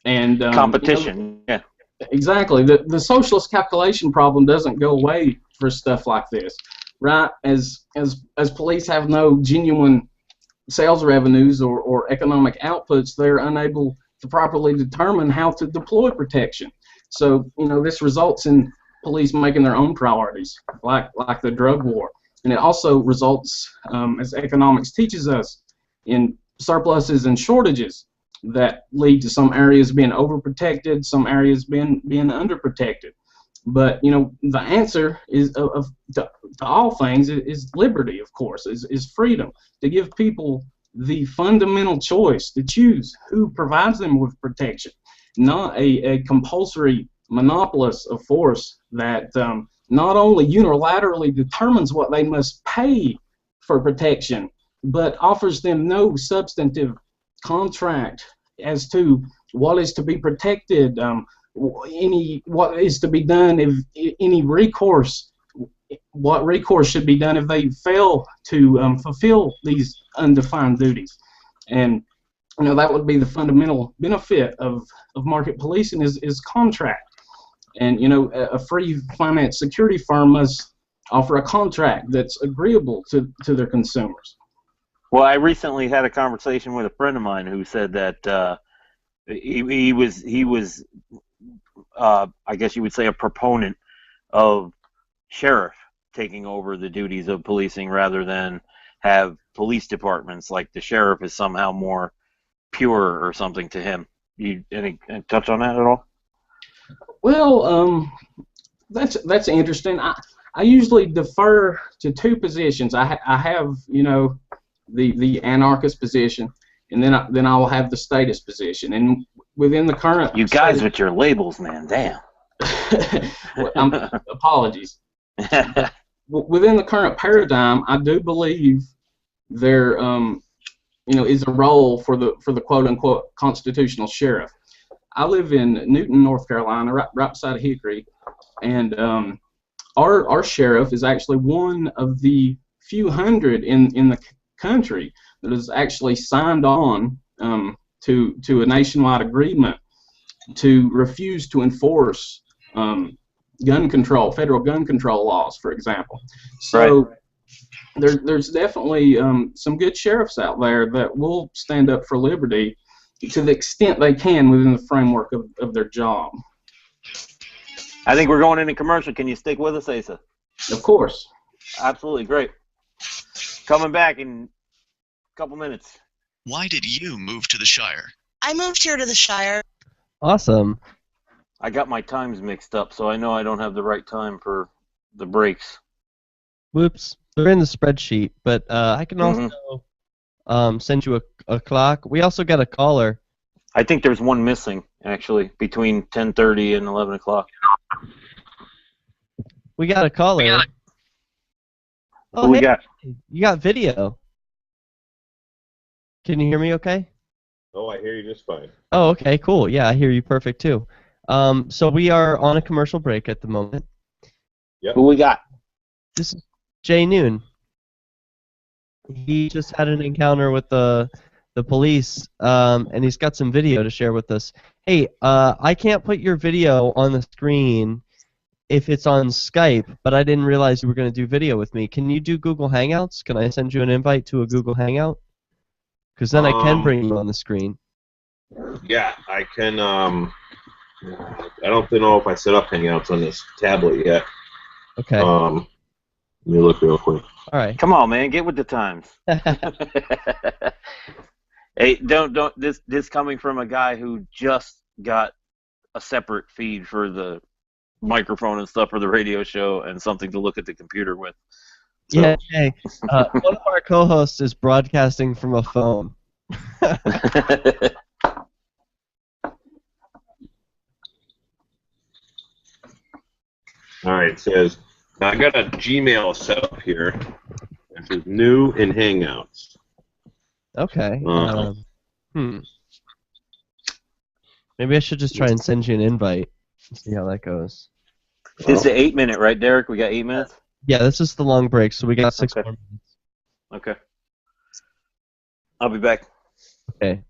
and competition. Yeah, exactly. The socialist calculation problem doesn't go away for stuff like this, right? As police have no genuine sales revenues or economic outputs, they're unable to properly determine how to deploy protection. So this results in police making their own priorities, like the drug war. And it also results, as economics teaches us, in surpluses and shortages that lead to some areas being overprotected, some areas being underprotected. But the answer is to all things is liberty, of course, is freedom, to give people the fundamental choice to choose who provides them with protection, not a compulsory monopolist of force that not only unilaterally determines what they must pay for protection, but offers them no substantive contract as to what is to be protected, what is to be done if any recourse. What recourse should be done if they fail to fulfill these undefined duties, and that would be the fundamental benefit of market policing is contract, and a free finance security firm must offer a contract that's agreeable to their consumers. Well, I recently had a conversation with a friend of mine who said that he was I guess you would say a proponent of sheriff taking over the duties of policing rather than have police departments, like the sheriff is somehow more pure or something to him. You any touch on that at all? Well, that's interesting. I usually defer to two positions. I have the anarchist position, and then I will have the statist position. And within the current you guys with your labels, man, damn. Apologies. Within the current paradigm, I do believe there is a role for the quote unquote constitutional sheriff. I live in Newton, North Carolina, right beside Hickory, and our sheriff is actually one of the few hundred in the country that has actually signed on to a nationwide agreement to refuse to enforce gun control, federal gun control laws, for example. So there's definitely some good sheriffs out there that will stand up for liberty to the extent they can within the framework of their job. I think we're going into commercial. Can you stick with us, Asa? Of course. Absolutely, great. Coming back in a couple minutes. Why did you move to the Shire? I moved here to the Shire. Awesome. I got my times mixed up, so I know I don't have the right time for the breaks. Whoops. They're in the spreadsheet, but I can also send you a clock. We also got a caller. I think there's one missing, actually, between 10:30 and 11 o'clock. We got a caller. Who we got? You got video. Can you hear me okay? Oh, I hear you just fine. Oh, okay, cool. Yeah, I hear you perfect, too. So we are on a commercial break at the moment. Yep. Who we got? This is Jay Noon. He just had an encounter with the police, and he's got some video to share with us. Hey, I can't put your video on the screen if it's on Skype, but I didn't realize you were going to do video with me. Can you do Google Hangouts? Can I send you an invite to a Google Hangout? Because then I can bring you on the screen. Yeah, I can. I don't know if I set up Hangouts on this tablet yet. Okay. Let me look real quick. All right. Come on, man, get with the times. Hey, don't. This coming from a guy who just got a separate feed for the microphone and stuff for the radio show and something to look at the computer with. So. Yeah, hey, one of our co-hosts is broadcasting from a phone. All right, it says, I got a Gmail set up here. It says new in Hangouts. Okay. Maybe I should just try and send you an invite and see how that goes. This is the 8-minute, right, Derek? We got 8 minutes? Yeah, this is the long break, so we got 6 more minutes. Okay. I'll be back. Okay.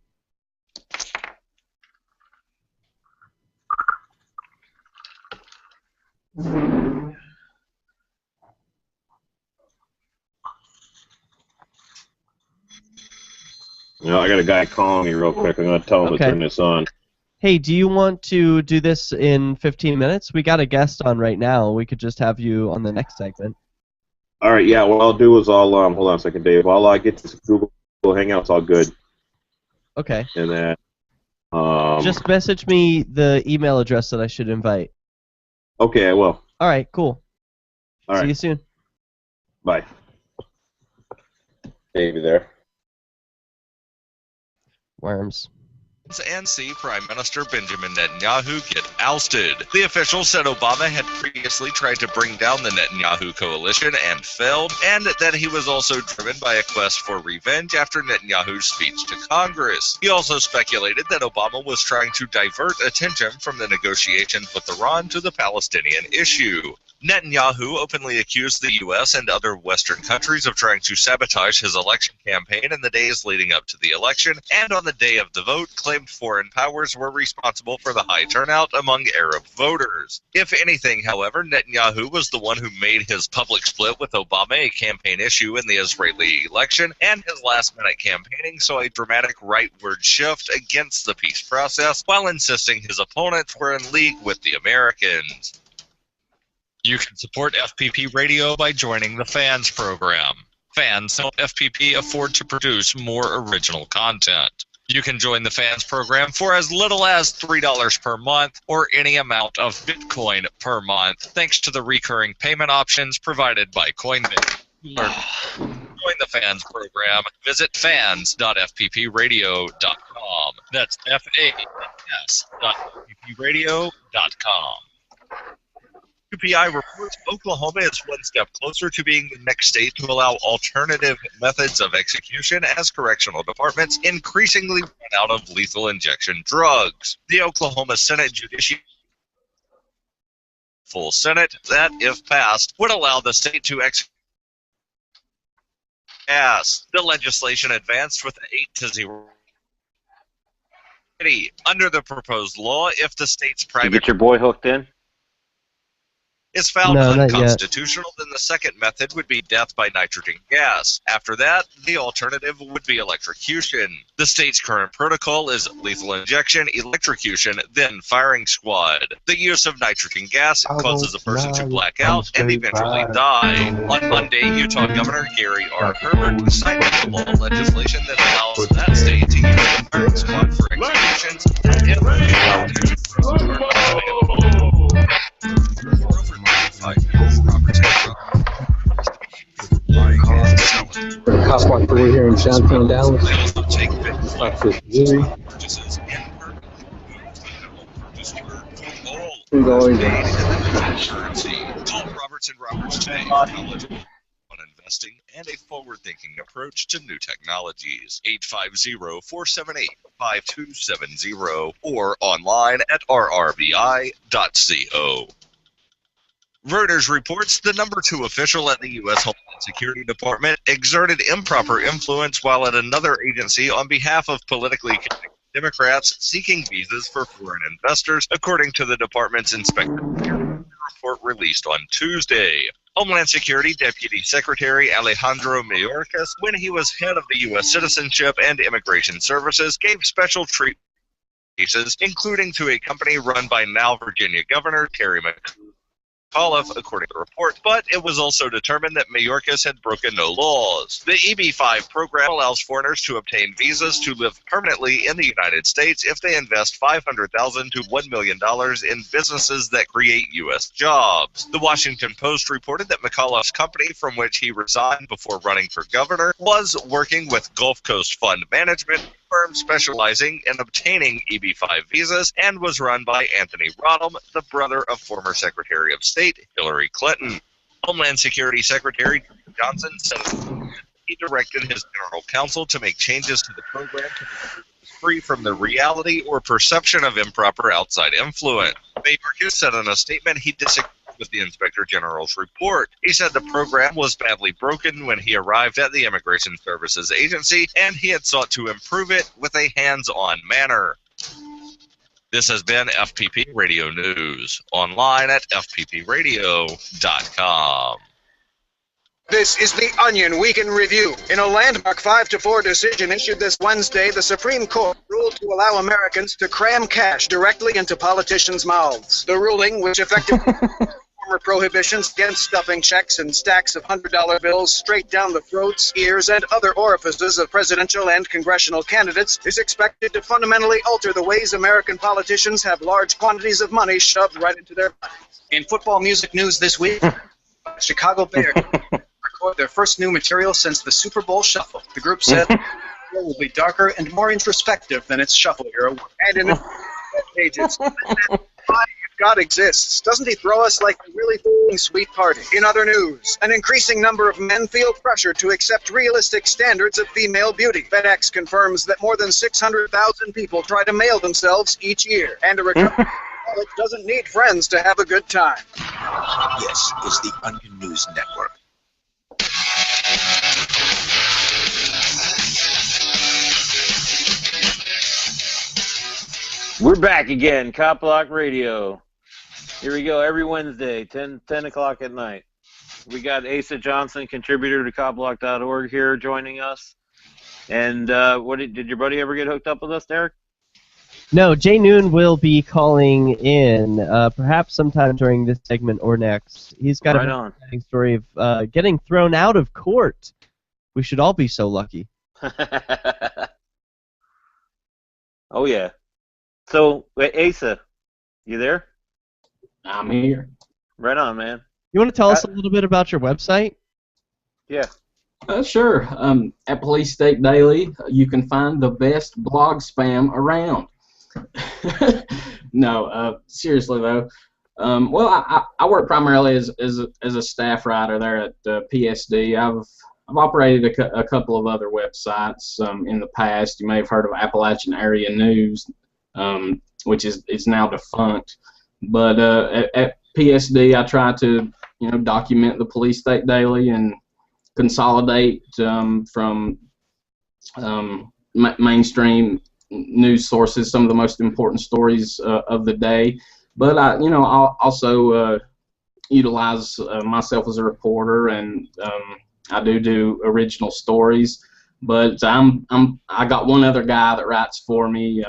I got a guy calling me real quick. I'm going to tell him to turn this on. Hey, do you want to do this in 15 minutes? We got a guest on right now. We could just have you on the next segment. All right, yeah, what I'll do is I'll, hold on a second, Dave. I'll get this Google Hangouts all good. Okay. And then, just message me the email address that I should invite. Okay, I will. All right, cool. All right. See you soon. Bye. Dave, you there? Worms. and see Prime Minister Benjamin Netanyahu get ousted. The official said Obama had previously tried to bring down the Netanyahu coalition and failed, and that he was also driven by a quest for revenge after Netanyahu's speech to Congress. He also speculated that Obama was trying to divert attention from the negotiations with Iran to the Palestinian issue. Netanyahu openly accused the U.S. and other Western countries of trying to sabotage his election campaign in the days leading up to the election, and on the day of the vote claimed foreign powers were responsible for the high turnout among Arab voters. If anything, however, Netanyahu was the one who made his public split with Obama a campaign issue in the Israeli election, and his last-minute campaigning saw a dramatic rightward shift against the peace process while insisting his opponents were in league with the Americans. You can support FPP Radio by joining the Fans program. Fans help FPP afford to produce more original content. You can join the Fans program for as little as $3 per month or any amount of Bitcoin per month, thanks to the recurring payment options provided by Coinbase. Join the Fans program. Visit fans.fppradio.com. That's FANS.fppradio.com. UPI reports Oklahoma is one step closer to being the next state to allow alternative methods of execution as correctional departments increasingly run out of lethal injection drugs. The Oklahoma Senate Judiciary full Senate that, if passed, would allow the state to execute. The legislation advanced with 8-0. Under the proposed law, if the state's private... You get your boy hooked in? is found unconstitutional, then the second method would be death by nitrogen gas. After that, the alternative would be electrocution. The state's current protocol is lethal injection, electrocution, then firing squad. The use of nitrogen gas causes a person to black out and eventually die. On Monday, Utah Governor Gary R. Herbert signed into law legislation that allows that state to use the firing squad for executions if CopBlock over here in Downtown Dallas. Roberts and Roberts Tay, knowledge on investing and a forward-thinking approach to new technologies. 850-478-5270 or online at rrbi.co. Reuters reports the number 2 official at the U.S. Homeland Security Department exerted improper influence while at another agency on behalf of politically connected Democrats seeking visas for foreign investors, according to the department's inspector report released on Tuesday. Homeland Security Deputy Secretary Alejandro Mayorkas, when he was head of the U.S. Citizenship and Immigration Services, gave special treatment cases, including to a company run by now Virginia Governor Terry McAuliffe, according to the report, but it was also determined that Mayorkas had broken no laws. The EB-5 program allows foreigners to obtain visas to live permanently in the United States if they invest $500,000 to $1 million in businesses that create U.S. jobs. The Washington Post reported that McAuliffe's company, from which he resigned before running for governor, was working with Gulf Coast Fund Management, firm specializing in obtaining EB-5 visas, and was run by Anthony Rodham, the brother of former Secretary of State Hillary Clinton. Homeland Security Secretary Johnson said he directed his general counsel to make changes to the program to make it free from the reality or perception of improper outside influence. Mayorkas said in a statement he disagreed with the Inspector General's report. He said the program was badly broken when he arrived at the Immigration Services Agency, and he had sought to improve it with a hands-on manner. This has been FPP Radio News, online at fppradio.com. This is the Onion Week in Review. In a landmark 5-4 decision issued this Wednesday, the Supreme Court ruled to allow Americans to cram cash directly into politicians' mouths. The ruling, which effectively former prohibitions against stuffing checks and stacks of $100 bills straight down the throats, ears, and other orifices of presidential and congressional candidates, is expected to fundamentally alter the ways American politicians have large quantities of money shoved right into their bodies. In football music news this week, Chicago Bears record their first new material since the Super Bowl Shuffle. The group said will be darker and more introspective than its shuffle hero. And in the pages, if God exists, doesn't he throw us like a really fooling sweet party? In other news, an increasing number of men feel pressure to accept realistic standards of female beauty. FedEx confirms that more than 600,000 people try to mail themselves each year. And a recovery college doesn't need friends to have a good time. This is the Onion News Network. We're back again, CopBlock Radio. Here we go, every Wednesday, 10 o'clock at night. We got Asa Johnson, contributor to CopBlock.org, here joining us. And did your buddy ever get hooked up with us, Derek? No, Jay Noon will be calling in, perhaps sometime during this segment or next. He's got an exciting story of getting thrown out of court. We should all be so lucky. Oh, yeah. So, Asa, you there? I'm here. Right on, man. You want to tell us a little bit about your website? Yeah. Sure. At Police State Daily, you can find the best blog spam around. No, seriously though. Well, I work primarily as a staff writer there at PSD. I've operated a couple of other websites in the past. You may have heard of Appalachian Area News, which is now defunct. But at PSD, I try to document the Police State Daily and consolidate from mainstream news sources some of the most important stories of the day. But I'll also utilize myself as a reporter, and I do original stories. But I got one other guy that writes for me.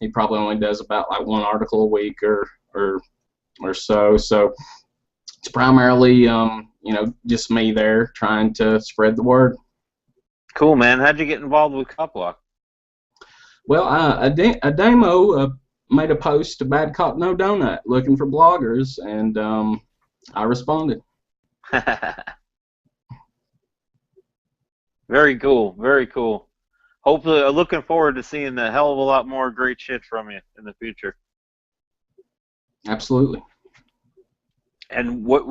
He probably only does about like one article a week or so. So it's primarily just me there trying to spread the word. Cool, man. How'd you get involved with CopBlock? Well, a demo made a post to Bad Cop No Donut looking for bloggers, and I responded. Very cool, very cool. Hopefully, looking forward to seeing a hell of a lot more great shit from you in the future. Absolutely. And what?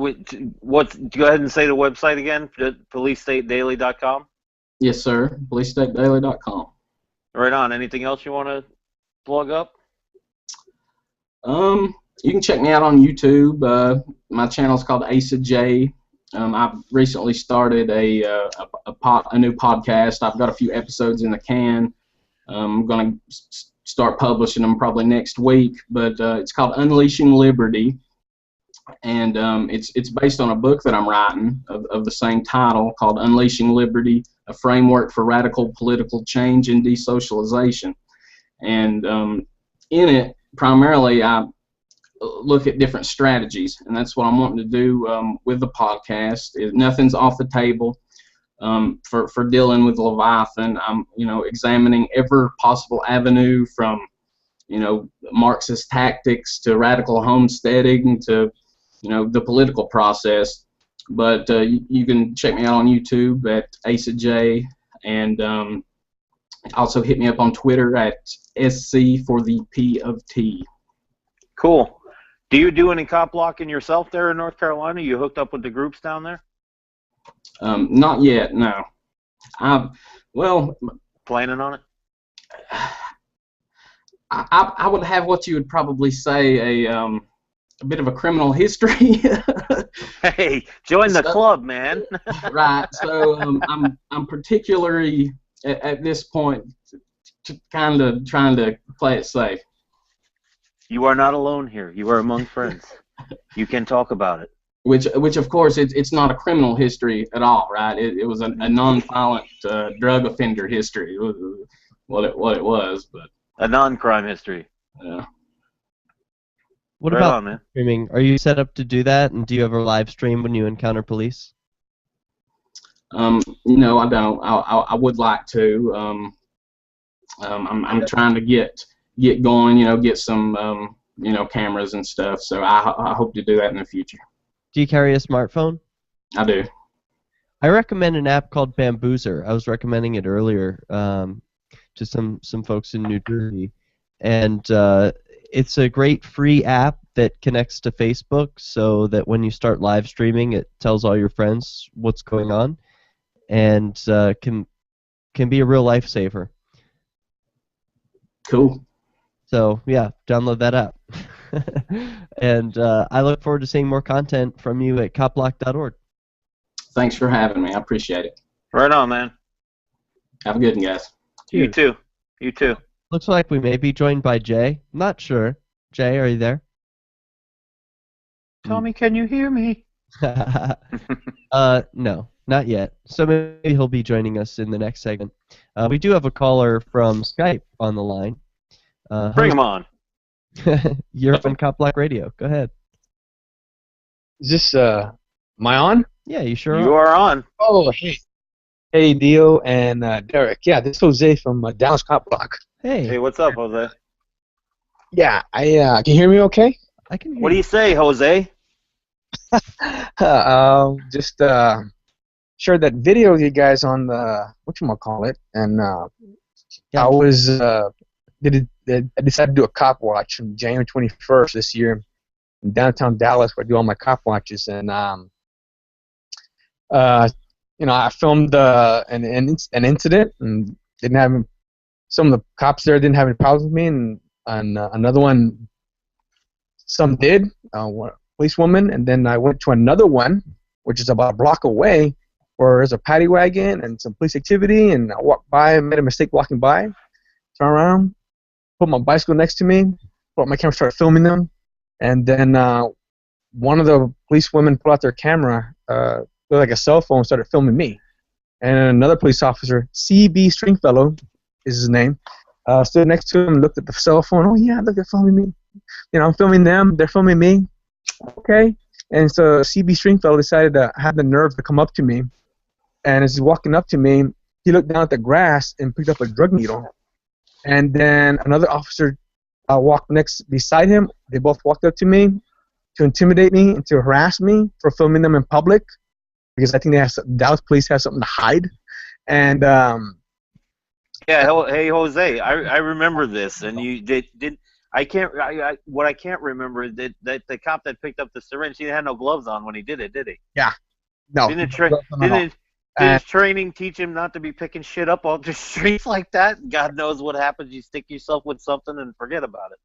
Go ahead and say the website again. PoliceStateDaily.com. Yes, sir. PoliceStateDaily.com. Right on. Anything else you want to plug up? You can check me out on YouTube. My channel is called Asa J. I've recently started a new podcast. I've got a few episodes in the can. I'm going to start publishing them probably next week. But it's called Unleashing Liberty, and it's based on a book that I'm writing of the same title called Unleashing Liberty: A Framework for Radical Political Change and Desocialization. And in it, primarily, I look at different strategies, and that's what I'm wanting to do with the podcast. Nothing's off the table for dealing with Leviathan. I'm examining every possible avenue from Marxist tactics to radical homesteading to the political process. But you can check me out on YouTube at Asa J, and also hit me up on Twitter at SC for the P of T. Cool. Do you do any cop blocking yourself there in North Carolina? You hooked up with the groups down there? Not yet, no. Planning on it? I would have what you would probably say a bit of a criminal history. Hey, join the club, man. Right. So I'm particularly at this point kind of trying to play it safe. You are not alone here. You are among friends. You can talk about it. Which of course, it's not a criminal history at all, right? It was a non-violent drug offender history. It was what it was, but a non-crime history. Yeah. What about streaming? Are you set up to do that, and do you ever live stream when you encounter police? No, I don't. I would like to. I'm trying to get going. Get some cameras and stuff. So I hope to do that in the future. Do you carry a smartphone? I do. I recommend an app called Bamboozer. I was recommending it earlier. to some folks in New Jersey, and it's a great free app that connects to Facebook, so that when you start live streaming, it tells all your friends what's going on, and can be a real lifesaver. Cool. So yeah, download that app. And I look forward to seeing more content from you at CopBlock.org. Thanks for having me. I appreciate it. Right on, man. Have a good one, guys. You too. You too. Looks like we may be joined by Jay. Not sure. Jay, are you there? Tommy, can you hear me? No, not yet. So maybe he'll be joining us in the next segment. We do have a caller from Skype on the line. Bring him on. You're on CopBlock Radio. Go ahead. Is this, am I on? Yeah, you sure You are on. Oh, hey. Hey, Dio and Derek. Yeah, this is Jose from Dallas CopBlock. Hey. Hey, what's up, Jose? Yeah, can you hear me okay? I can hear What do you say, Jose? Just shared that video with you guys on the, whatchamacallit, and I was, I decided to do a cop watch on January 21st this year in downtown Dallas, where I do all my cop watches, and you know, I filmed an incident, and didn't have some of the cops there didn't have any problems with me, and another one, some did, policewoman, and then I went to another one, which is about a block away, where there's a paddy wagon and some police activity, and I walked by, made a mistake walking by, turned around, put my bicycle next to me, put up my camera, started filming them, and then one of the police women pulled out their camera, like a cell phone, started filming me. And another police officer, C.B. Stringfellow is his name, stood next to him and looked at the cell phone. Oh, yeah, look, they're filming me. You know, I'm filming them, they're filming me. Okay. And so C.B. Stringfellow decided to have the nerve to come up to me. And as he's walking up to me, he looked down at the grass and picked up a drug needle. And then another officer walked next beside him. They both walked up to me to intimidate me and to harass me for filming them in public, because I think Dallas police have something to hide. And yeah, hey Jose, I remember this, and you did. What I can't remember is that the cop that picked up the syringe, he had no gloves on when he did it, did he? Yeah. No. Didn't his training teach him not to be picking shit up off the streets like that? God knows what happens. You stick yourself with something and forget about it.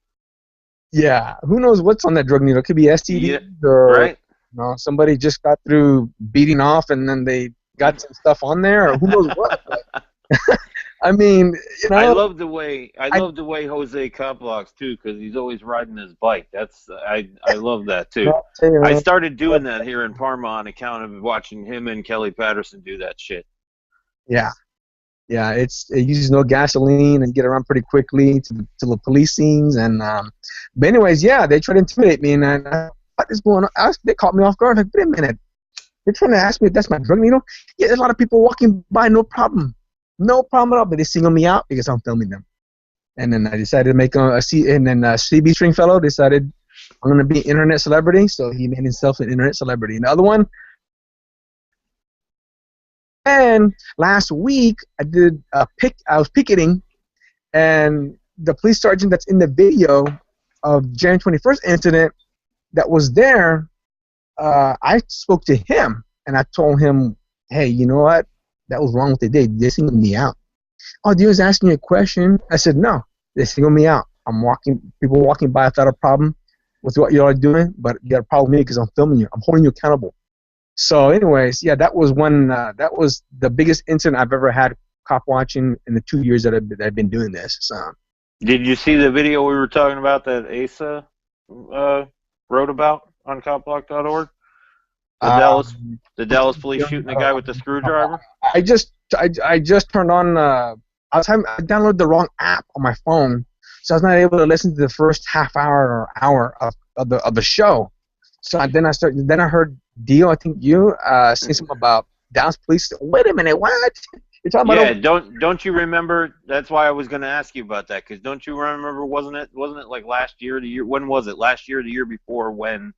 Yeah. Who knows what's on that drug needle? It could be STDs or right? You know, somebody just got through beating off and then they got some stuff on there, or who knows what. I mean, you know. I love the way Jose CopBlocks too, because he's always riding his bike. I love that too. I started doing that here in Parma on account of watching him and Kelly Patterson do that shit. Yeah, yeah. It uses no gasoline and get around pretty quickly to the police scenes. And but anyways, yeah, they tried to intimidate me, and what is going on? They caught me off guard. Like, wait a minute, they're trying to ask me if that's my drug needle. Yeah, there's a lot of people walking by, no problem. No problem at all, but they single me out because I'm filming them. And then I decided to make and then C.B. Stringfellow decided I'm going to be an internet celebrity, so he made himself an internet celebrity. And the other one, and last week I was picketing, and the police sergeant that's in the video of January 21st incident that was there, I spoke to him, and I told him, hey, you know what? That was wrong what they did. They singled me out. Oh, they was asking you a question. I said, no, they singled me out. People walking by, I thought a problem with what you are doing, but you got a problem with me because I'm filming you. I'm holding you accountable. So anyways, yeah, that was that was the biggest incident I've ever had cop watching in the 2 years that I've been doing this. So. Did you see the video we were talking about that Asa wrote about on CopBlock.org? The Dallas police shooting the guy with the screwdriver? I just turned on. I downloaded the wrong app on my phone, so I was not able to listen to the first half hour or hour of the show. So then I heard Dio, I think you, say something about Dallas police. Wait a minute, what? You're talking about? Yeah, don't you remember? That's why I was going to ask you about that, because don't you remember? Wasn't it like last year? When was it? Last year or the year before, when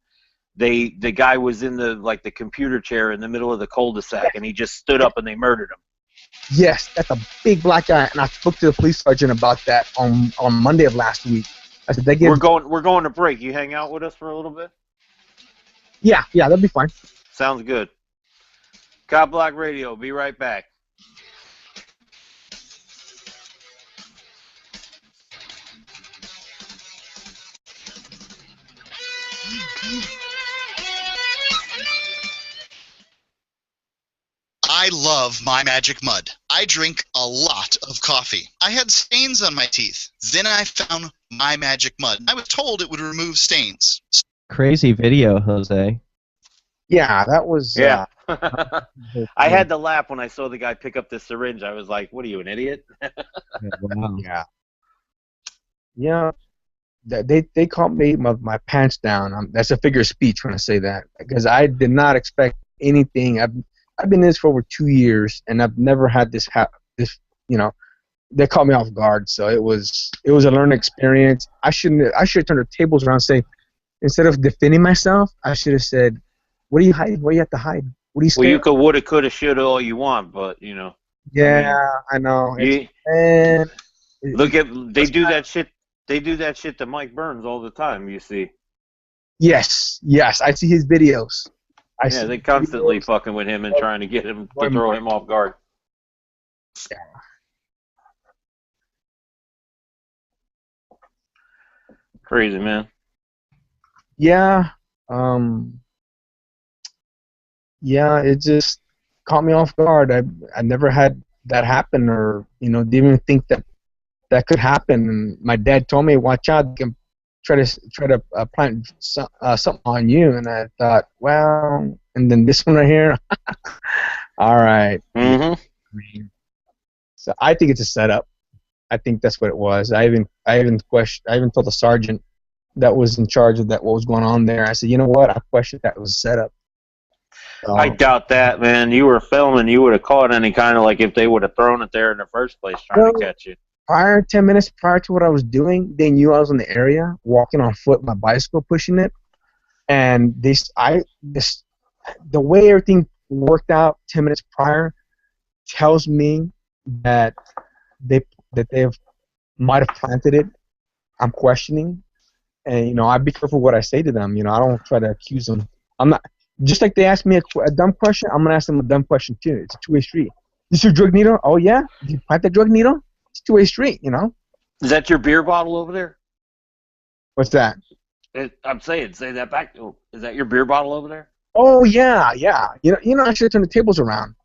the guy was in the computer chair in the middle of the cul-de-sac, and he just stood up and they murdered him. Yes, that's a big black eye, and I spoke to the police sergeant about that on Monday of last week. I said, we're going to break. You hang out with us for a little bit? Yeah, that'll be fine. Sounds good. CopBlock Radio, be right back. I love My Magic Mud. I drink a lot of coffee. I had stains on my teeth. Then I found My Magic Mud. I was told it would remove stains. Crazy video, Jose. Yeah, that was... Yeah. I had to laugh when I saw the guy pick up the syringe. I was like, what are you, an idiot? Wow. Yeah. They called me my pants down. That's a figure of speech when I say that, because I did not expect anything. I've been in this for over 2 years, and I've never had this they caught me off guard. So it was a learning experience. I should have turned the tables around and say, instead of defending myself, I should have said, "What are you hiding? What do you have to hide? What are you scared?" Well, you could, woulda, coulda, shoulda, all you want, but Yeah, I know. Look at they do that shit. They do that shit to Mike Burns all the time. You see. Yes, I see his videos. They constantly fucking with him and trying to get him to throw him off guard. Yeah. Crazy, man. Yeah. Yeah, it just caught me off guard. I never had that happen, or didn't even think that could happen. And my dad told me, "Watch out, they can try to plant something on you." And I thought, well, and then this one right here. All right. Mm-hmm. So I think it's a setup. I think that's what it was. I even told the sergeant that was in charge of that, what was going on there. I said, you know what? I questioned that it was a setup. I doubt that, man. You were filming. You would have caught any kind of, like, if they would have thrown it there in the first place trying to catch you. 10 minutes prior to what I was doing, they knew I was in the area, walking on foot, my bicycle, pushing it. And the way everything worked out 10 minutes prior tells me that they might have planted it. I'm questioning. And, I'd be careful what I say to them. I don't try to accuse them. I'm not. Just like they asked me a dumb question, I'm going to ask them a dumb question, too. It's a two-way street. Is your drug needle? Oh, yeah? Did you plant the drug needle? It's a two-way street, Is that your beer bottle over there? What's that? I'm saying, say that back. Is that your beer bottle over there? Oh, yeah. I should have turned the tables around.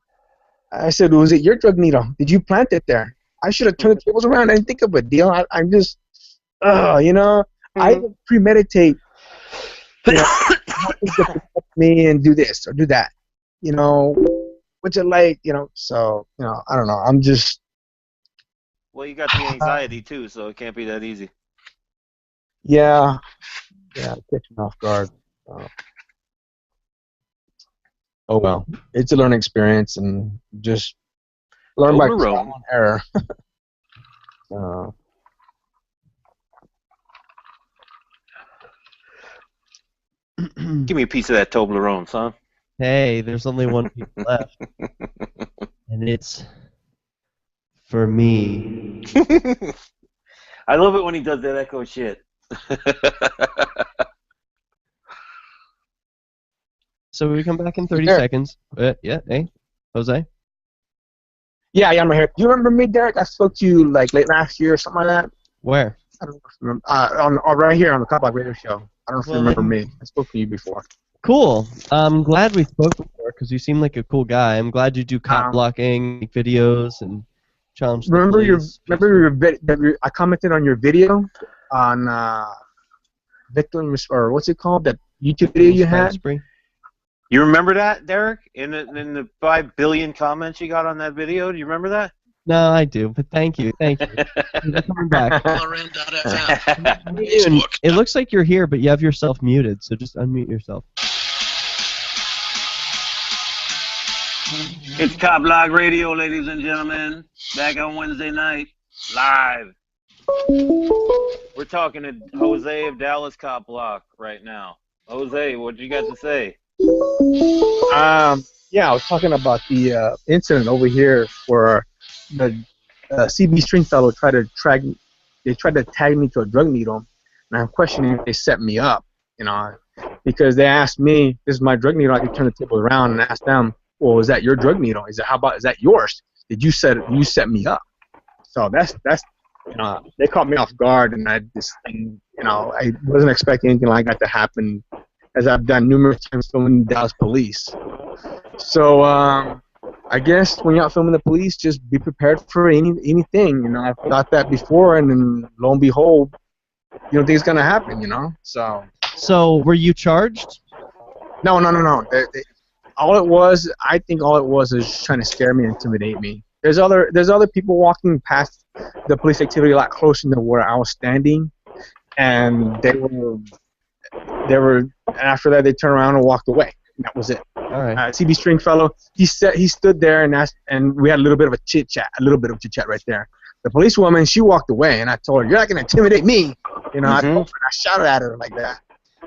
I said, was it your drug needle? Did you plant it there? I should have turned the tables around. I didn't think of a deal. I'm just, I premeditate. Me and do this or do that, what's it like, so, I don't know, I'm just... Well, you got the anxiety, too, so it can't be that easy. Yeah, catching off guard. Oh, well, it's a learning experience, and just learn by trial and error. Give me a piece of that Toblerone, son. Hey, there's only one piece left. And it's for me. I love it when he does that echo shit. So we come back in 30 seconds. Yeah, hey, Jose? Yeah, I'm right here. Do you remember me, Derek? I spoke to you like late last year or something like that. Where? I don't remember. Right here on the CopBlockRadio show. I don't know if you remember me. I spoke to you before. Cool. I'm glad we spoke before because you seem like a cool guy. I'm glad you do cop blocking videos and challenge. Remember I commented on your video on victims, or what's it called? That YouTube video you had. You remember that, Derek? In the 5 billion comments you got on that video, do you remember that? No, I do, but thank you. Thank you. Coming back. It looks like you're here, but you have yourself muted, so just unmute yourself. It's CopBlock Radio, ladies and gentlemen. Back on Wednesday night, live. We're talking to Jose of Dallas CopBlock right now. Jose, what you got to say? Yeah, I was talking about the incident over here where the CB Stringfellow tried to tag me to a drug needle, and I'm questioning if they set me up, because they asked me, this is my drug needle. I can turn the table around and ask them, well, is that your drug needle? Is that yours? Did you set me up? So that's they caught me off guard, and I wasn't expecting anything like that to happen, as I've done numerous times filming the Dallas police. So I guess when you're out filming the police, just be prepared for anything. I've thought that before, and then lo and behold, things gonna happen. So were you charged? No. I think all it was is trying to scare me and intimidate me. There's other people walking past the police activity a lot closer to where I was standing, and they were. And after that, they turned around and walked away. And that was it. All right. CB Stringfellow, he stood there and asked, and we had a little bit of chit chat right there. The policewoman, she walked away, and I told her, "You're not gonna intimidate me." I told her, I shouted at her like that.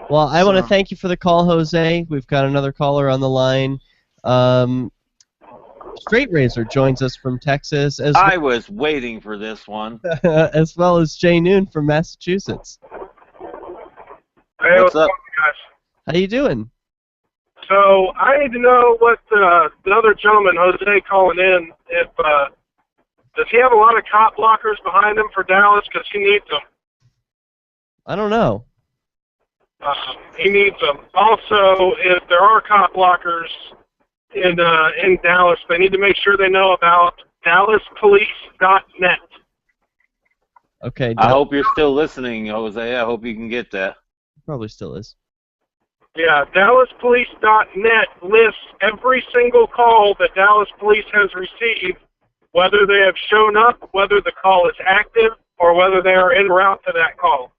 Well, I want to thank you for the call, Jose. We've got another caller on the line. Straight Razor joins us from Texas. I was waiting for this one. As well as Jay Noon from Massachusetts. Hey, what's up, guys? How you doing? So I need to know what the other gentleman, Jose, calling in, if does he have a lot of cop blockers behind him for Dallas? Because he needs them. I don't know. He needs them. Also, if there are cop blockers in Dallas, they need to make sure they know about DallasPolice.net. Okay. I hope you're still listening, Jose. I hope you can get that. Probably still is. Yeah, DallasPolice.net lists every single call that Dallas Police has received, whether they have shown up, whether the call is active, or whether they are en route to that call.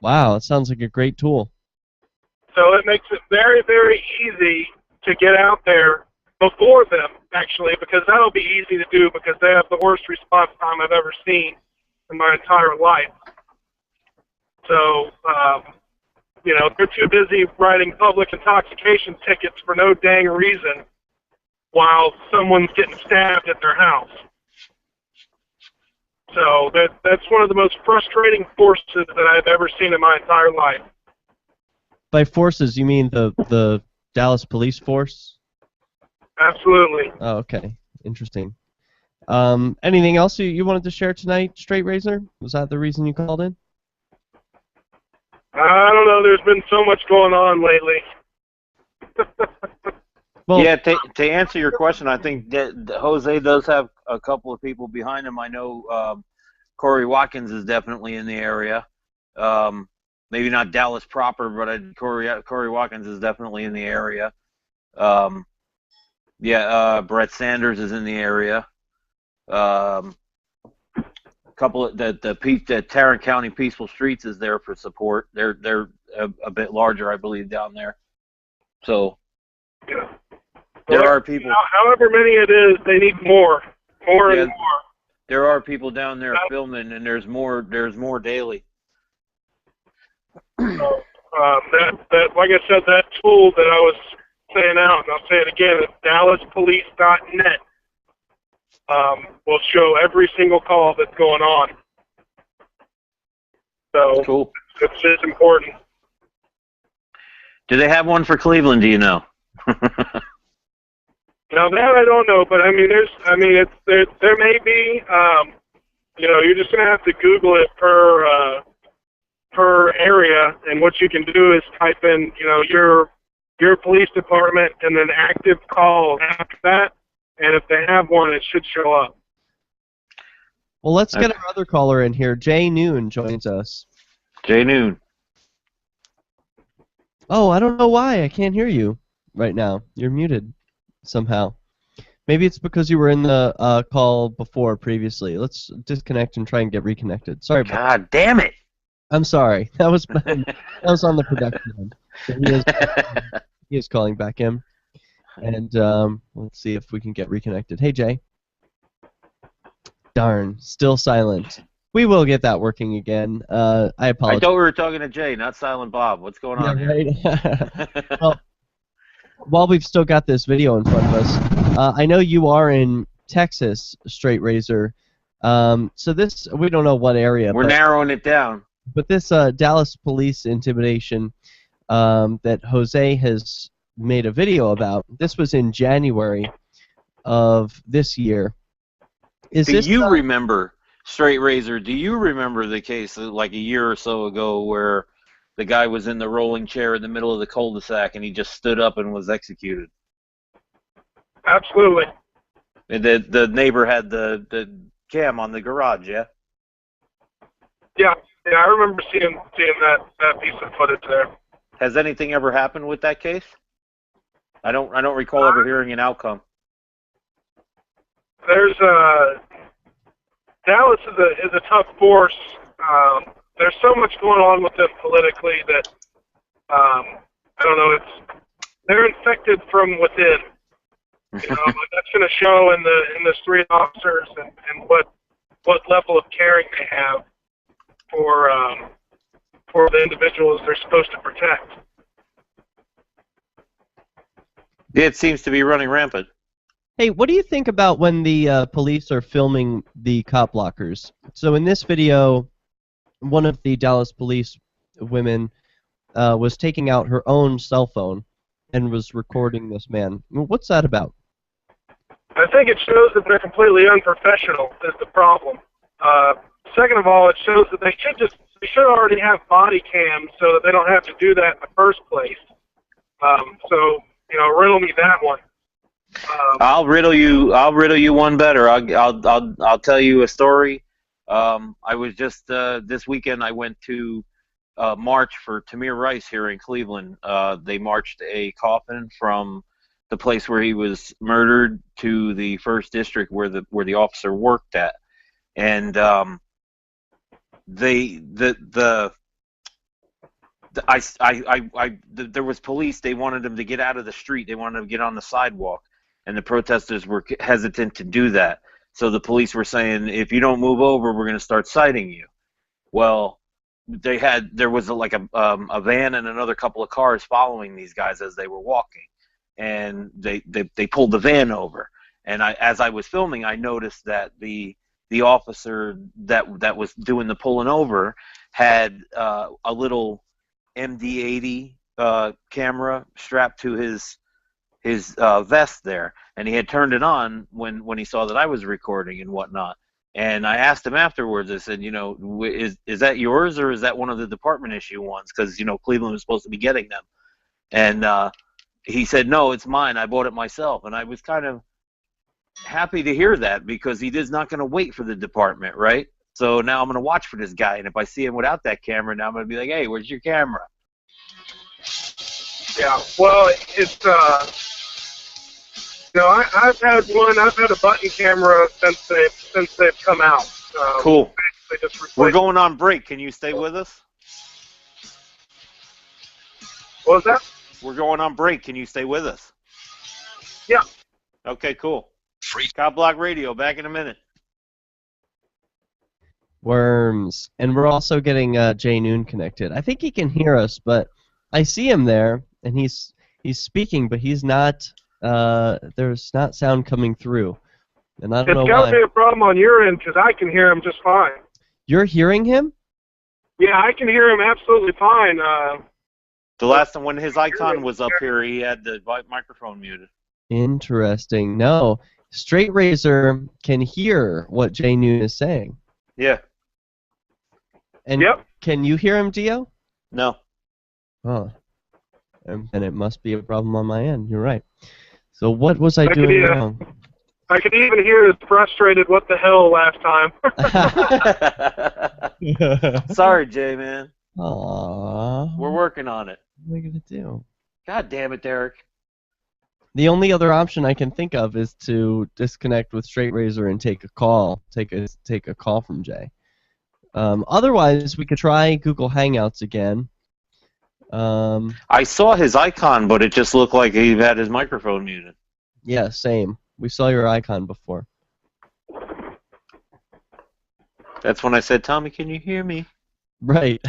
Wow, it sounds like a great tool. So it makes it very, very easy to get out there before them, actually, because that'll be easy to do because they have the worst response time I've ever seen in my entire life. So, they're too busy writing public intoxication tickets for no dang reason while someone's getting stabbed at their house. So that's one of the most frustrating forces that I've ever seen in my entire life. By forces, you mean the Dallas Police Force? Absolutely. Oh, okay. Interesting. Anything else you wanted to share tonight, Straight Razor? Was that the reason you called in? I don't know. There's been so much going on lately. Well, yeah, to answer your question, I think that Jose does have a couple of people behind him. I know Corey Watkins is definitely in the area. Maybe not Dallas proper, but Corey Watkins is definitely in the area. Brett Sanders is in the area. Couple of the Tarrant County Peaceful Streets is there for support. They're a bit larger, I believe, down there. So there are people. However many it is, they need more and more. There are people down there filming, and there's more daily. So, that like I said, that tool that I was saying out, and I'll say it again, it's DallasPolice.net. Will show every single call that's going on. So cool. It's just important. Do they have one for Cleveland? Do you know? Now that I don't know, but there may be. You're just gonna have to Google it per area, and what you can do is type in, your police department and then active calls after that. And if they have one, it should show up. Well, let's get our other caller in here. Jay Noon joins us. Jay Noon. Oh, I don't know why. I can't hear you right now. You're muted somehow. Maybe it's because you were in the call before previously. Let's disconnect and try and get reconnected. Sorry. God damn it. I'm sorry. That was on the production end. So he is calling back in. And let's see if we can get reconnected. Hey, Jay. Darn, still silent. We will get that working again. I apologize. I thought we were talking to Jay, not Silent Bob. What's going on here? Right? Well, while we've still got this video in front of us, I know you are in Texas, Straight Razor. So this, we don't know what area. We're narrowing it down. But this Dallas police intimidation that Jose has made a video about, this was in January of this year. Do you remember, Straight Razor, do you remember the case like a year or so ago where the guy was in the rolling chair in the middle of the cul-de-sac and he just stood up and was executed? Absolutely. And the neighbor had the cam on the garage, yeah? Yeah, I remember seeing that piece of footage there. Has anything ever happened with that case? I don't recall ever hearing an outcome. There's Dallas is a tough force. There's so much going on with them politically that I don't know. They're infected from within. You know, that's going to show in the street officers and what level of caring they have for the individuals they're supposed to protect. It seems to be running rampant. Hey, what do you think about when the police are filming the cop blockers? So in this video, one of the Dallas police women was taking out her own cell phone and was recording this man. What's that about? I think it shows that they're completely unprofessional is the problem. Second of all, it shows that they should already have body cams so that they don't have to do that in the first place. So, you know, riddle me that one. I'll riddle you one better. I'll tell you a story. I was just this weekend. I went to march for Tamir Rice here in Cleveland. They marched a coffin from the place where he was murdered to the first district where the officer worked at, and there was police. They wanted them to get out of the street. They wanted them to get on the sidewalk. And the protesters were hesitant to do that. So the police were saying, if you don't move over, we're going to start citing you. Well, there was a van and another couple of cars following these guys as they were walking. And they pulled the van over. And as I was filming, I noticed that the officer that was doing the pulling over had a little MD-80 camera strapped to his vest there, and he had turned it on when he saw that I was recording and whatnot. And I asked him afterwards. I said, you know, is that yours or is that one of the department issue ones? Because, you know, Cleveland was supposed to be getting them. And he said, no, it's mine. I bought it myself. And I was kind of happy to hear that because he is not going to wait for the department, right? So now I'm going to watch for this guy, and if I see him without that camera, now I'm going to be like, hey, where's your camera? Yeah, well, it's you know, I've had a button camera since they've come out. Cool. We're going on break. Can you stay with us? What was that? We're going on break. Can you stay with us? Yeah. Okay, cool. Free CopBlock Radio. Back in a minute. Worms. And we're also getting Jay Noon connected. I think he can hear us, but I see him there, and he's speaking, but he's not. There's not sound coming through, and I don't know why. It's got to be a problem on your end because I can hear him just fine. You're hearing him? Yeah, I can hear him absolutely fine. The last time when his icon was up here, he had the microphone muted. Interesting. No, Straight Razor can hear what Jay Noon is saying. Yeah. And can you hear him, Dio? No. Oh. And it must be a problem on my end. You're right. So what was I doing wrong? I could even hear his frustrated what the hell last time. Sorry, Jay, man. Aww. We're working on it. What am I going to do? God damn it, Derek. The only other option I can think of is to disconnect with Straight Razor and take a call. Take a call from Jay. Otherwise, we could try Google Hangouts again. I saw his icon, but it just looked like he had his microphone muted. Yeah, same. We saw your icon before. That's when I said, Tommy, can you hear me? Right.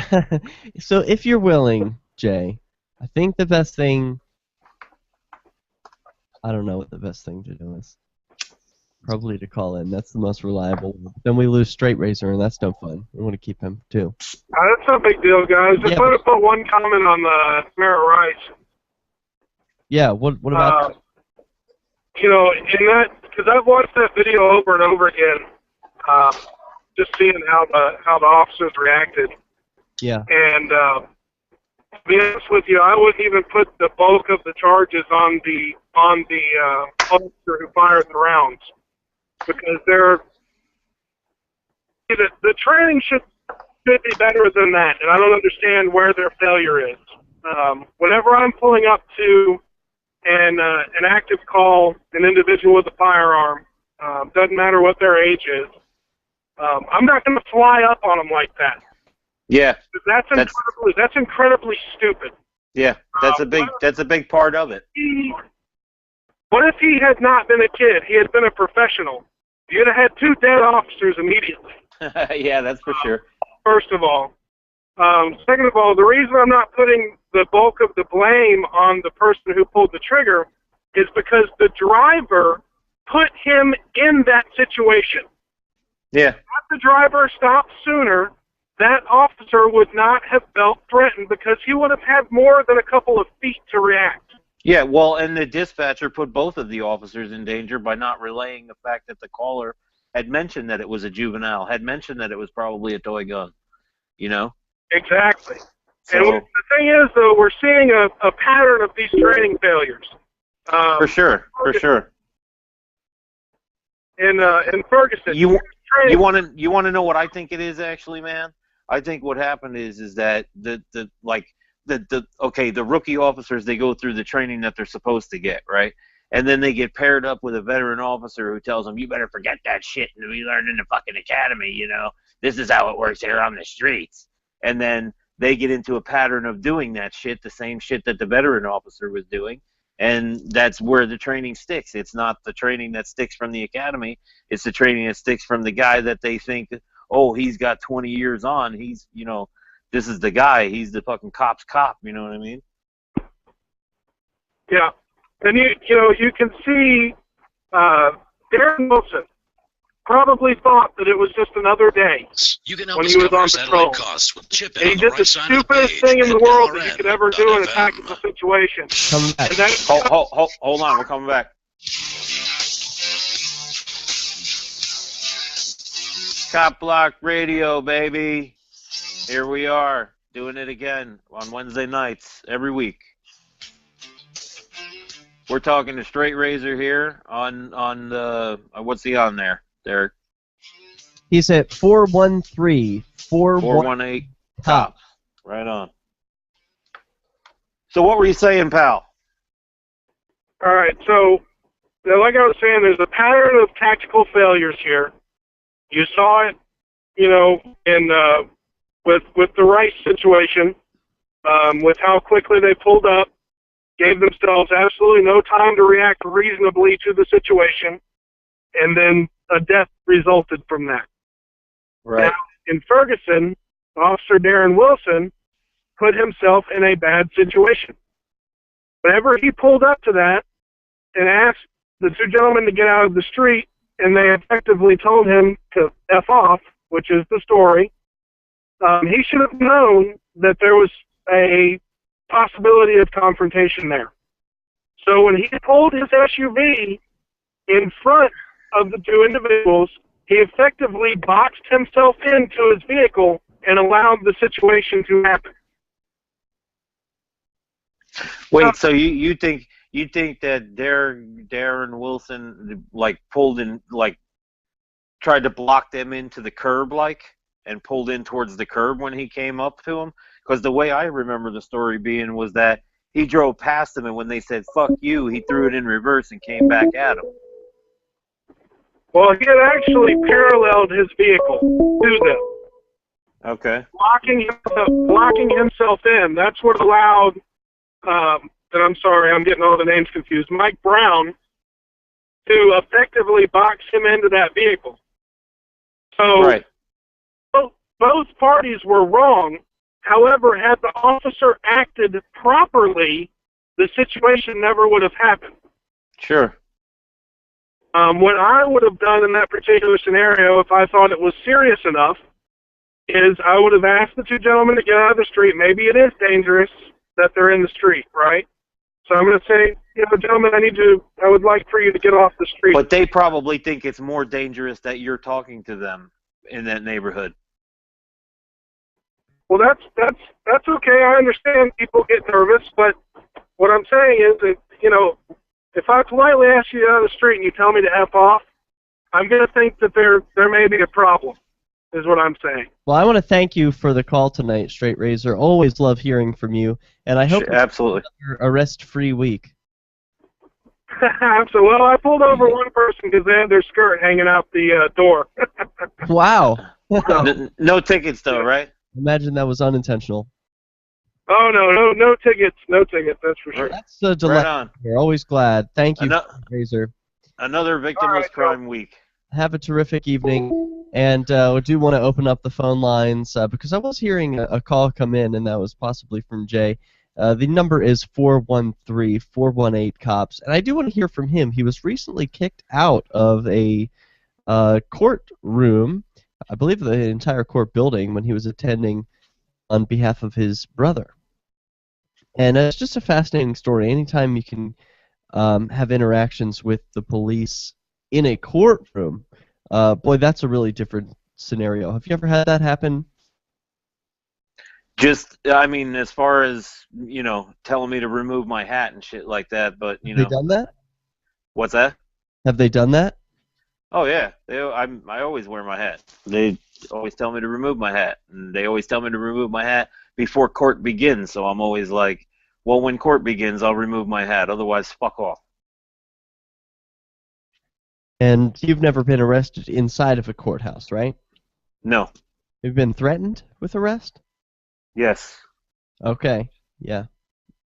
So if you're willing, Jay, I think the best thing I don't know what the best thing to do is. Probably to call in. That's the most reliable. Then we lose Straight Razor, and that's no fun. We want to keep him, too. That's no big deal, guys. Just want to put one comment on the Merritt Rice. Yeah, what about... you know, in that, because I've watched that video over and over again, just seeing how the officers reacted. Yeah. And to be honest with you, I wouldn't even put the bulk of the charges on the officer who fired the rounds, because the training should be better than that, and I don't understand where their failure is. Whenever I'm pulling up to an active call, an individual with a firearm, doesn't matter what their age is, I'm not going to fly up on them like that. Yeah, that's incredibly stupid. Yeah, that's a big part of it. What if he had not been a kid? He had been a professional. You'd have had 2 dead officers immediately. Yeah, that's for sure. First of all. Second of all, the reason I'm not putting the bulk of the blame on the person who pulled the trigger is because the driver put him in that situation. Yeah. If the driver stopped sooner, that officer would not have felt threatened because he would have had more than a couple of feet to react. Yeah, well, and the dispatcher put both of the officers in danger by not relaying the fact that the caller had mentioned that it was a juvenile, had mentioned that it was probably a toy gun, you know? Exactly. So, and the thing is, though, we're seeing a pattern of these training failures. For sure. In Ferguson. You want to know what I think it is, actually, man? I think what happened is that the rookie officers, they go through the training that they're supposed to get, right? And then they get paired up with a veteran officer who tells them, you better forget that shit that we learned in the fucking academy, you know? This is how it works here on the streets. And then they get into a pattern of doing that shit, the same shit that the veteran officer was doing, and that's where the training sticks. It's not the training that sticks from the academy. It's the training that sticks from the guy that they think, oh, he's got 20 years on. He's, you know, this is the guy. He's the fucking cop's cop. You know what I mean? Yeah. And, you can see Darren Wilson probably thought that it was just another day when he was on patrol. And he did the stupidest thing in the world that you could ever do in a tactical situation. Hold on, we're coming back. CopBlock Radio, baby. Here we are, doing it again on Wednesday nights, every week. We're talking to Straight Razor here on the, what's he on there, Derek? He's at 413-418 top. Right on. So what were you saying, pal? All right, so like I was saying, there's a pattern of tactical failures here. You saw it, in with the Rice situation, with how quickly they pulled up, gave themselves absolutely no time to react reasonably to the situation, and then a death resulted from that. Right. Now, in Ferguson, Officer Darren Wilson put himself in a bad situation. Whenever he pulled up to that and asked the 2 gentlemen to get out of the street, and they effectively told him to F off, which is the story, he should have known that there was a possibility of confrontation there. So when he pulled his SUV in front of the 2 individuals, he effectively boxed himself into his vehicle and allowed the situation to happen. Wait, so you think that Darren Wilson pulled in, tried to block them into the curb, and pulled in towards the curb when he came up to him? Because the way I remember the story being was that he drove past them, and when they said "fuck you," he threw it in reverse and came back at him. Well, he had actually paralleled his vehicle to them. Okay. Blocking himself in. That's what allowed, and I'm sorry, I'm getting all the names confused, Mike Brown, to effectively box him into that vehicle. So right. Both parties were wrong. However, had the officer acted properly, the situation never would have happened. Sure. What I would have done in that particular scenario, if I thought it was serious enough, is I would have asked the two gentlemen to get out of the street. Maybe it is dangerous that they're in the street, right? So I'm going to say, gentlemen, I would like for you to get off the street. But they probably think it's more dangerous that you're talking to them in that neighborhood. Well, that's okay. I understand people get nervous, but what I'm saying is that, if I politely ask you out of the street and you tell me to F off, I'm going to think that there may be a problem, is what I'm saying. Well, I want to thank you for the call tonight, Straight Razor. Always love hearing from you, and I hope absolutely it's another arrest-free week. So, well, I pulled over one person because they had their skirt hanging out the door. Wow. No tickets, though, right? Imagine that was unintentional. Oh, no tickets. No tickets, that's for sure. That's a delight. Right on. We're always glad. Thank you, Razor. Another victimless crime week. Have a terrific evening. And we do want to open up the phone lines because I was hearing a call come in, and that was possibly from Jay. The number is 413-418-COPS. And I do want to hear from him. He was recently kicked out of a courtroom, I believe the entire court building, when he was attending on behalf of his brother. And it's just a fascinating story. Anytime you can have interactions with the police in a courtroom, boy, that's a really different scenario. Have you ever had that happen? As far as, telling me to remove my hat and shit like that, but, Have they done that? What's that? Have they done that? Oh, yeah. I always wear my hat. They always tell me to remove my hat, and they always tell me to remove my hat before court begins, so I'm always like, well, when court begins, I'll remove my hat, otherwise fuck off. And you've never been arrested inside of a courthouse, right? No. You've been threatened with arrest? Yes. Okay, yeah.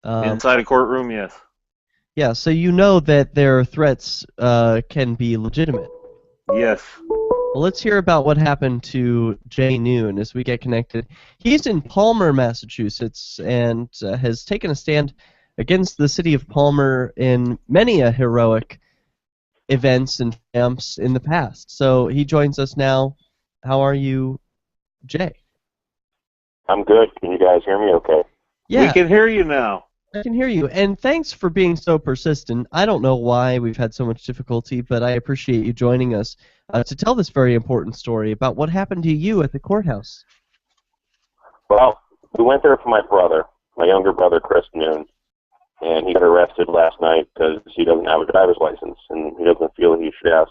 Inside a courtroom, yes. Yeah, so you know that their threats can be legitimate. Yes. Well, let's hear about what happened to Jay Noon as we get connected. He's in Palmer, Massachusetts, and has taken a stand against the city of Palmer in many heroic events and camps in the past. So he joins us now. How are you, Jay? I'm good. Can you guys hear me okay? Yeah. We can hear you now. I can hear you, and thanks for being so persistent. I don't know why we've had so much difficulty, but I appreciate you joining us to tell this very important story about what happened to you at the courthouse. Well, we went there for my brother, my younger brother, Chris Noon, and he got arrested last night because he doesn't have a driver's license, and he doesn't feel he should have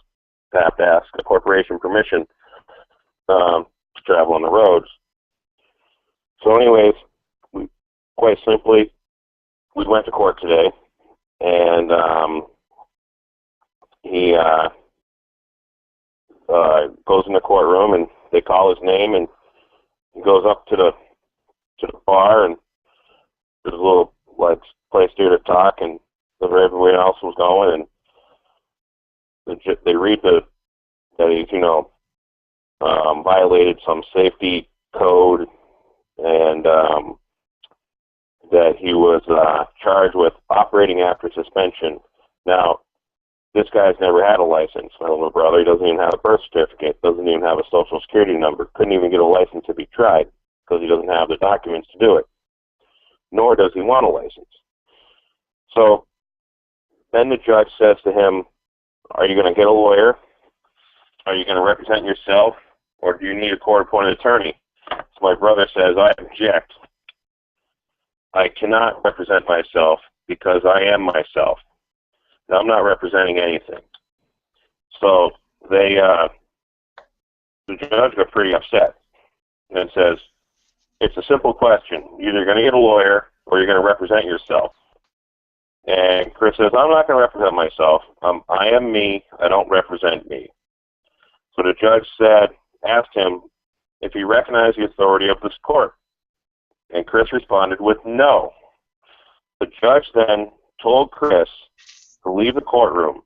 to ask a corporation permission to travel on the roads. So anyways, quite simply, we went to court today, and he goes in the courtroom, and they call his name, and he goes up to the bar, and there's a little place there to talk, and where everyone else was going, and they read that he's violated some safety code, and that he was charged with operating after suspension. Now, this guy's never had a license, my little brother. He doesn't even have a birth certificate, doesn't even have a social security number, couldn't even get a license if he tried, because he doesn't have the documents to do it, nor does he want a license. So then the judge says to him, are you going to get a lawyer? Are you going to represent yourself? Or do you need a court-appointed attorney? So my brother says, I object. I cannot represent myself because I am myself. Now, I'm not representing anything. So the judge got pretty upset and says, it's a simple question. You're either going to get a lawyer or you're going to represent yourself. And Chris says, I'm not going to represent myself. I am me. I don't represent me. So the judge asked him if he recognized the authority of this court. And Chris responded with no. The judge then told Chris to leave the courtroom.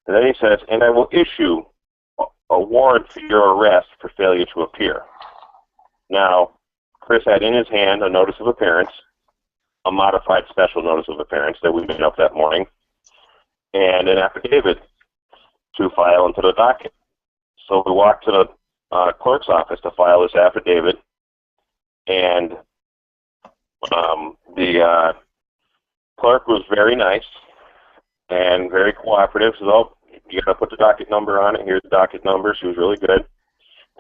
And then he says, and I will issue a warrant for your arrest for failure to appear. Now, Chris had in his hand a notice of appearance, a modified special notice of appearance that we made up that morning. and an affidavit to file into the docket. So we walked to the clerk's office to file this affidavit, and the clerk was very nice and very cooperative. Says, "Oh, you got to put the docket number on it. Here's the docket number." She was really good.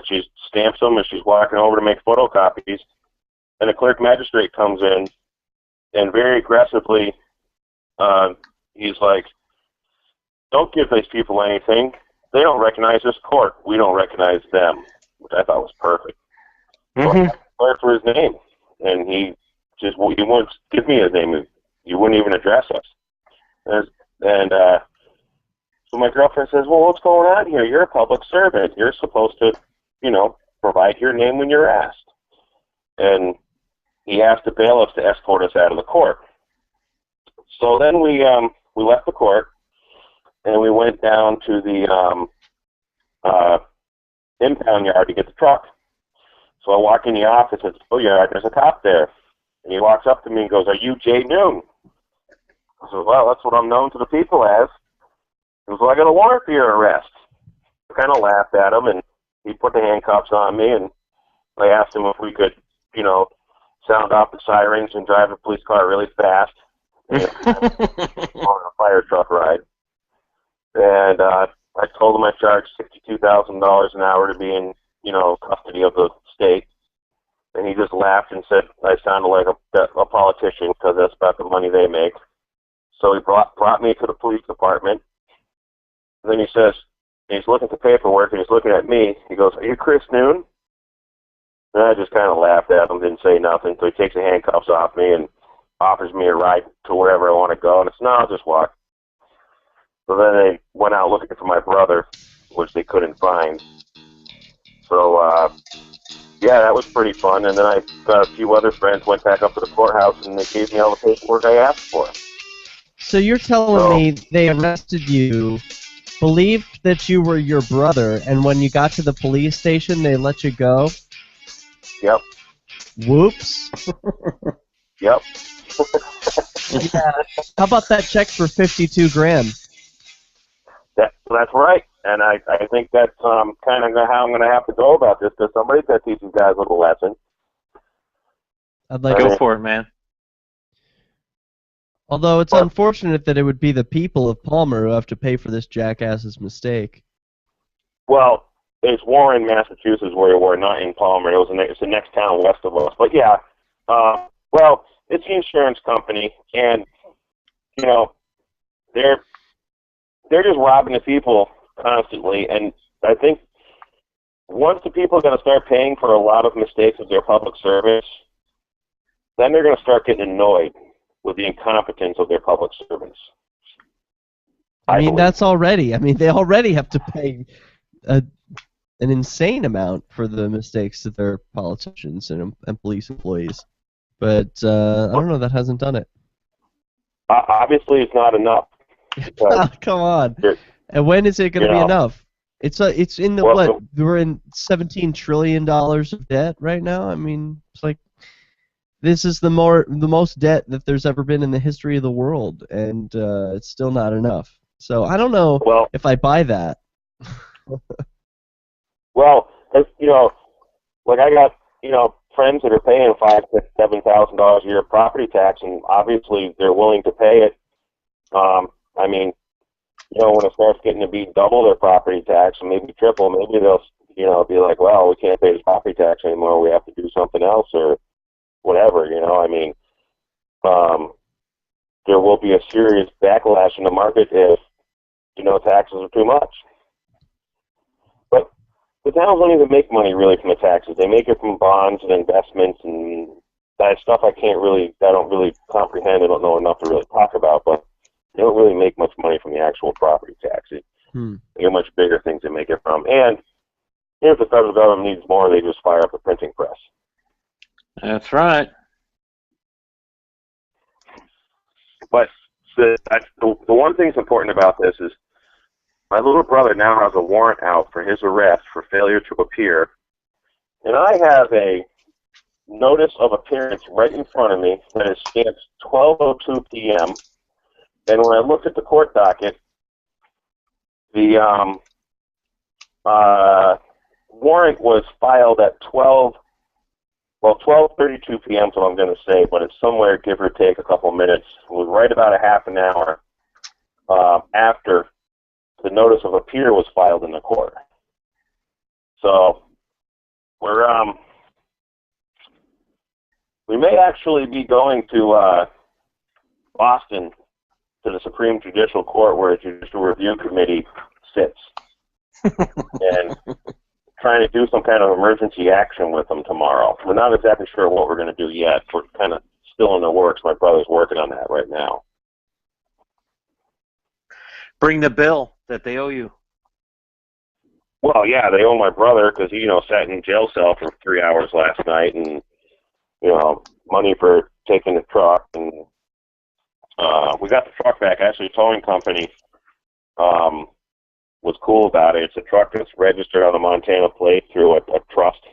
She stamps them, and she's walking over to make photocopies. And the clerk magistrate comes in, and very aggressively, he's like, "Don't give these people anything. They don't recognize this court. We don't recognize them," which I thought was perfect. So I asked the clerk for his name, and he wouldn't give me his name. He wouldn't even address us. So my girlfriend says, "Well, what's going on here? You're a public servant. You're supposed to, provide your name when you're asked." And he asked the bailiffs to escort us out of the court. So then we left the court, and we went down to the impound yard to get the truck. So I walk in the office at the tow yard, there's a cop there. And he walks up to me and goes, "Are you Jay Noon?" I said, "Well, that's what I'm known to the people as." He goes, "Well, I got a warrant for your arrest." I kind of laughed at him, and he put the handcuffs on me, and I asked him if we could, sound off the sirens and drive a police car really fast on a fire truck ride. And I told him I charged $62,000 an hour to be in, custody of the state. And he just laughed and said I sounded like a politician because that's about the money they make. So he brought me to the police department. And then he says, he's looking at the paperwork and he's looking at me. He goes, "Are you Chris Noon?" And I just kind of laughed at him, didn't say nothing. So he takes the handcuffs off me and offers me a ride to wherever I want to go. And I said, "No, I'll just walk." So then they went out looking for my brother, which they couldn't find. So, yeah, that was pretty fun. And then I got a few other friends, went back up to the courthouse, and they gave me all the paperwork I asked for. So you're telling me they arrested you, believed that you were your brother, and when you got to the police station, they let you go? Yep. Whoops. Yep. Yeah. How about that check for $52,000? That's right. And I think that's kind of how I'm going to have to go about this, because somebody's got to teach these guys a little lesson. I'd like Go for it, man. Although it's unfortunate that it would be the people of Palmer who have to pay for this jackass's mistake. Well, it's Warren, Massachusetts, where we were, not in Palmer. It's the next town west of us. But yeah, well, it's the insurance company, and they're just robbing the people constantly. And I think once the people are going to start paying for a lot of mistakes of their public service, then they're going to start getting annoyed with the incompetence of their public servants. I mean, that's already. I mean, they already have to pay an insane amount for the mistakes of their politicians and police employees. But I don't know, that hasn't done it. Obviously, it's not enough. Come on. And when is it going to be enough? It's in the what? We're in $17 trillion of debt right now. I mean, it's like this is the most debt that there's ever been in the history of the world, and it's still not enough. So I don't know if I buy that. Well, like I got friends that are paying $5,000 to $7,000 a year property tax, and obviously they're willing to pay it. I mean, when it starts getting to be double their property tax, and maybe triple, maybe they'll, be like, well, we can't pay this property tax anymore. We have to do something else or whatever. I mean, there will be a serious backlash in the market if taxes are too much. But the towns don't even make money really from the taxes. They make it from bonds and investments and that stuff. I don't really comprehend. I don't know enough to really talk about, but they don't really make much money from the actual property taxes. They got much bigger things to make it from. And if the federal government needs more, they just fire up the printing press. That's right. But the one thing that's important about this is my little brother now has a warrant out for his arrest for failure to appear, and I have a notice of appearance right in front of me that is stamped 12:02 p.m. And when I looked at the court docket, the warrant was filed at 12:32 p.m. is what I'm going to say, but it's somewhere, give or take a couple minutes. It was right about a half an hour after the notice of appeal was filed in the court. So we may actually be going to Boston to the Supreme Judicial Court, where a Judicial Review Committee sits, and trying to do some kind of emergency action with them tomorrow. We're not exactly sure what we're going to do yet. We're kind of still in the works. My brother's working on that right now. Bring the bill that they owe you. Well, yeah, they owe my brother because he, sat in jail cell for 3 hours last night, and money for taking the truck, and we got the truck back. Actually, a towing company was cool about it. It's a truck that's registered on a Montana plate through a trust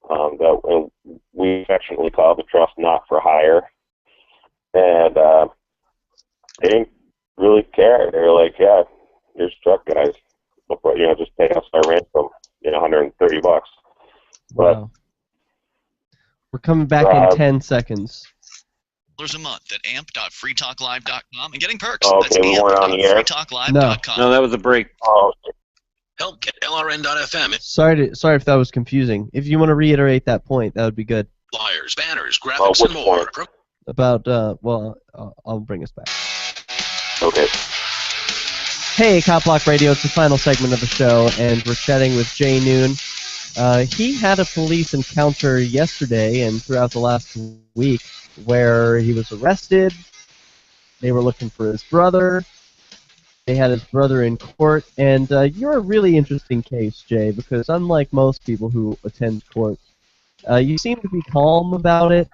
that we affectionately call the trust not for hire, and they didn't really care. They were like, "Yeah, here's the truck, guys. Just pay us our ransom, $130." But wow. We're coming back in 10 seconds. $1 a month at amp.freetalklive.com and getting perks. Okay, That's we weren't on the air. amp.freetalklive.com. No, that was a break. Oh. Help get LRN.FM. Sorry if that was confusing. If you want to reiterate that point, that would be good. Flyers, banners, graphics, and more. About, I'll bring us back. Okay. Hey, CopBlock Radio, it's the final segment of the show, and we're chatting with Jay Noon. He had a police encounter yesterday and throughout the last week where he was arrested. They were looking for his brother. They had his brother in court, and you're a really interesting case, Jay, because unlike most people who attend court, you seem to be calm about it,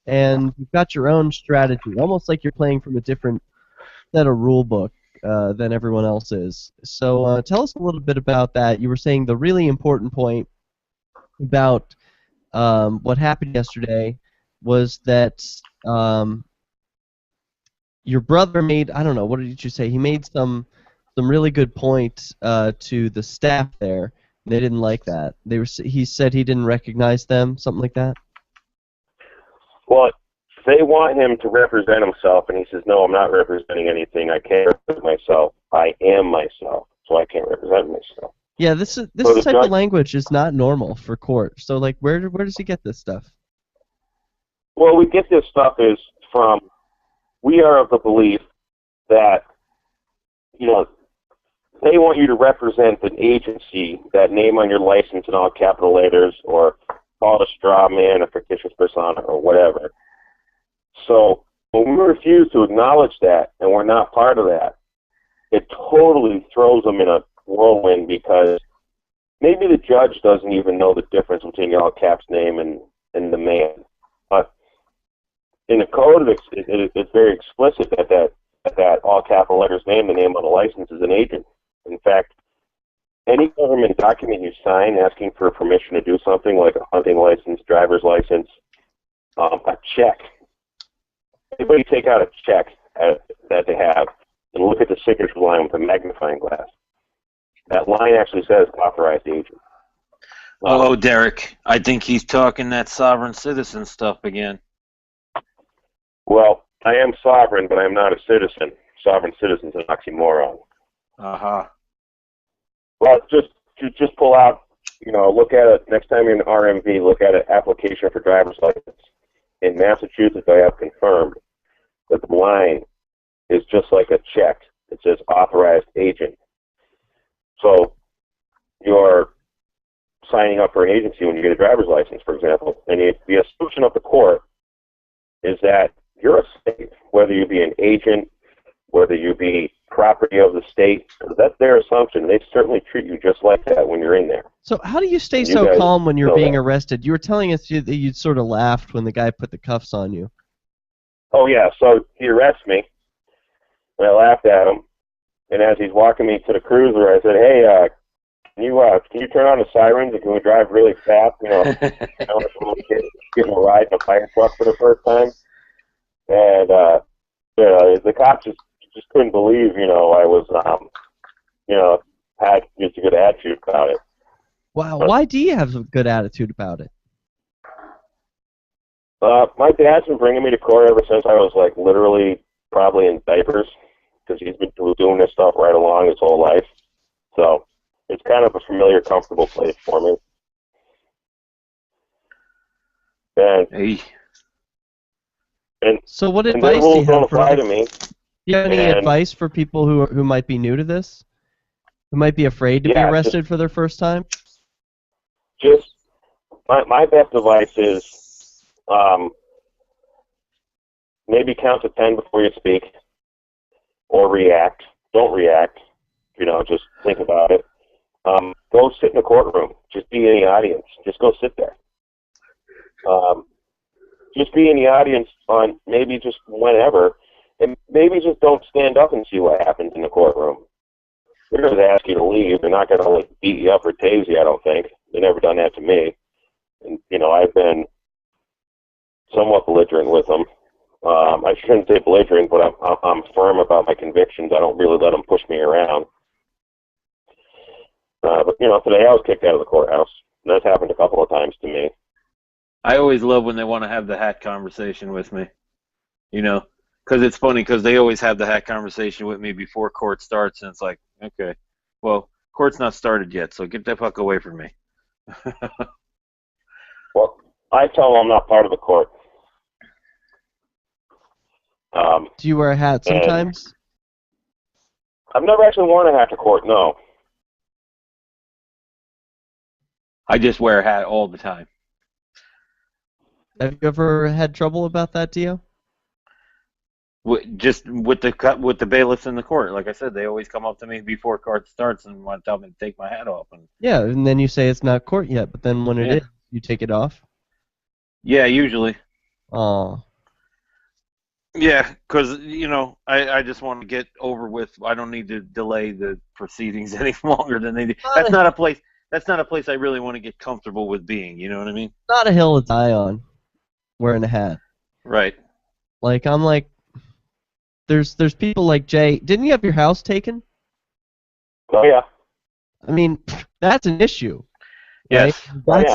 and you've got your own strategy, almost like you're playing from a different set of rule book than everyone else is. So tell us a little bit about that. You were saying the really important point about what happened yesterday was that your brother made, I don't know, what did you say? He made some really good point to the staff there. They didn't like that. He said he didn't recognize them, something like that? Well, they want him to represent himself, and he says, "No, I'm not representing anything. I can't represent myself. I am myself, so I can't represent myself." Yeah, this type of language is not normal for court. So, like, where does he get this stuff? Well, we get this stuff is from, we are of the belief that, they want you to represent an agency, that name on your license in all capital letters, or call it a straw man, a fictitious persona, or whatever. So when we refuse to acknowledge that, and we're not part of that, it totally throws them in a whirlwind, because maybe the judge doesn't even know the difference between the all caps name and the man. But in the code, it's very explicit that all capital letters name, the name on the license, is an agent. In fact, any government document you sign asking for permission to do something, like a hunting license, driver's license, a check. Anybody take out a check that they have and look at the signature line with a magnifying glass. That line actually says authorized agent. Oh, Derek, I think he's talking that sovereign citizen stuff again. Well, I am sovereign, but I am not a citizen. Sovereign citizen's an oxymoron. Uh-huh. Well, just pull out, look at it, next time you're in RMV, look at an application for driver's license. In Massachusetts, I have confirmed that the line is just like a check. It says authorized agent. So you're signing up for an agency when you get a driver's license, for example, and the assumption of the court is that you're a state, whether you be an agent, whether you be property of the state. That's their assumption. They certainly treat you just like that when you're in there. So how do you stay so calm when you're being arrested? You were telling us that you'd sort of laughed when the guy put the cuffs on you. Oh, yeah. So he arrests me, and I laughed at him. And as he's walking me to the cruiser, I said, "Hey, can you turn on the sirens and can we drive really fast? Getting a ride in a fire truck for the first time." And the cops just couldn't believe, I was, had just a good attitude about it. Wow, why do you have a good attitude about it? My dad's been bringing me to court ever since I was, like, literally probably in diapers, because he's been doing this stuff right along his whole life. So it's kind of a familiar, comfortable place for me. And so what advice do you have for to me? Do you have any advice for people who might be new to this? Who might be afraid to be arrested for their first time? Just my best advice is maybe count to 10 before you speak, or react. Don't react. Just think about it. Go sit in the courtroom. Just be in the audience. Just go sit there. Just be in the audience on maybe just whenever, and maybe just don't stand up and see what happens in the courtroom. They're going to ask you to leave. They're not going to like beat you up or tase you, I don't think. They've never done that to me. And, I've been somewhat belligerent with them. I shouldn't say belligerent, but I'm firm about my convictions. I don't really let them push me around. But, today I was kicked out of the courthouse. And that's happened a couple of times to me. I always love when they want to have the hat conversation with me, because it's funny because they always have the hat conversation with me before court starts, and it's like, okay, well, court's not started yet, so get the fuck away from me. Well, I tell them I'm not part of the court. Do you wear a hat sometimes? I've never actually worn a hat to court, no. I just wear a hat all the time. Have you ever had trouble about that, Dio? Just with the bailiffs in the court, like I said, they always come up to me before court starts and want to tell me to take my hat off. Yeah, and then you say it's not court yet, but then when it is, you take it off? Yeah, usually. Oh. Yeah, because, I just want to get over with. I don't need to delay the proceedings any longer than they do. That's not a place I really want to get comfortable with being, you know what I mean? Not a hill to die on, wearing a hat. Right. Like, I'm like, there's people like Jay. Didn't you have your house taken? Oh, yeah. I mean, that's an issue. Yes. Right?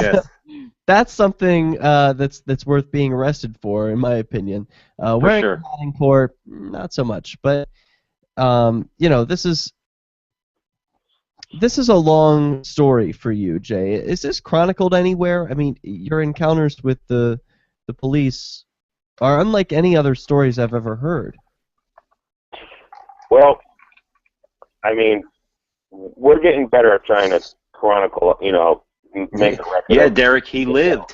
That's something that's worth being arrested for, in my opinion. Wearing a hat in court, not so much. But this is a long story for you, Jay. Is this chronicled anywhere? I mean, your encounters with the police are unlike any other stories I've ever heard. Well, I mean, we're getting better at trying to chronicle, make a record. Yeah, Derek, he lived.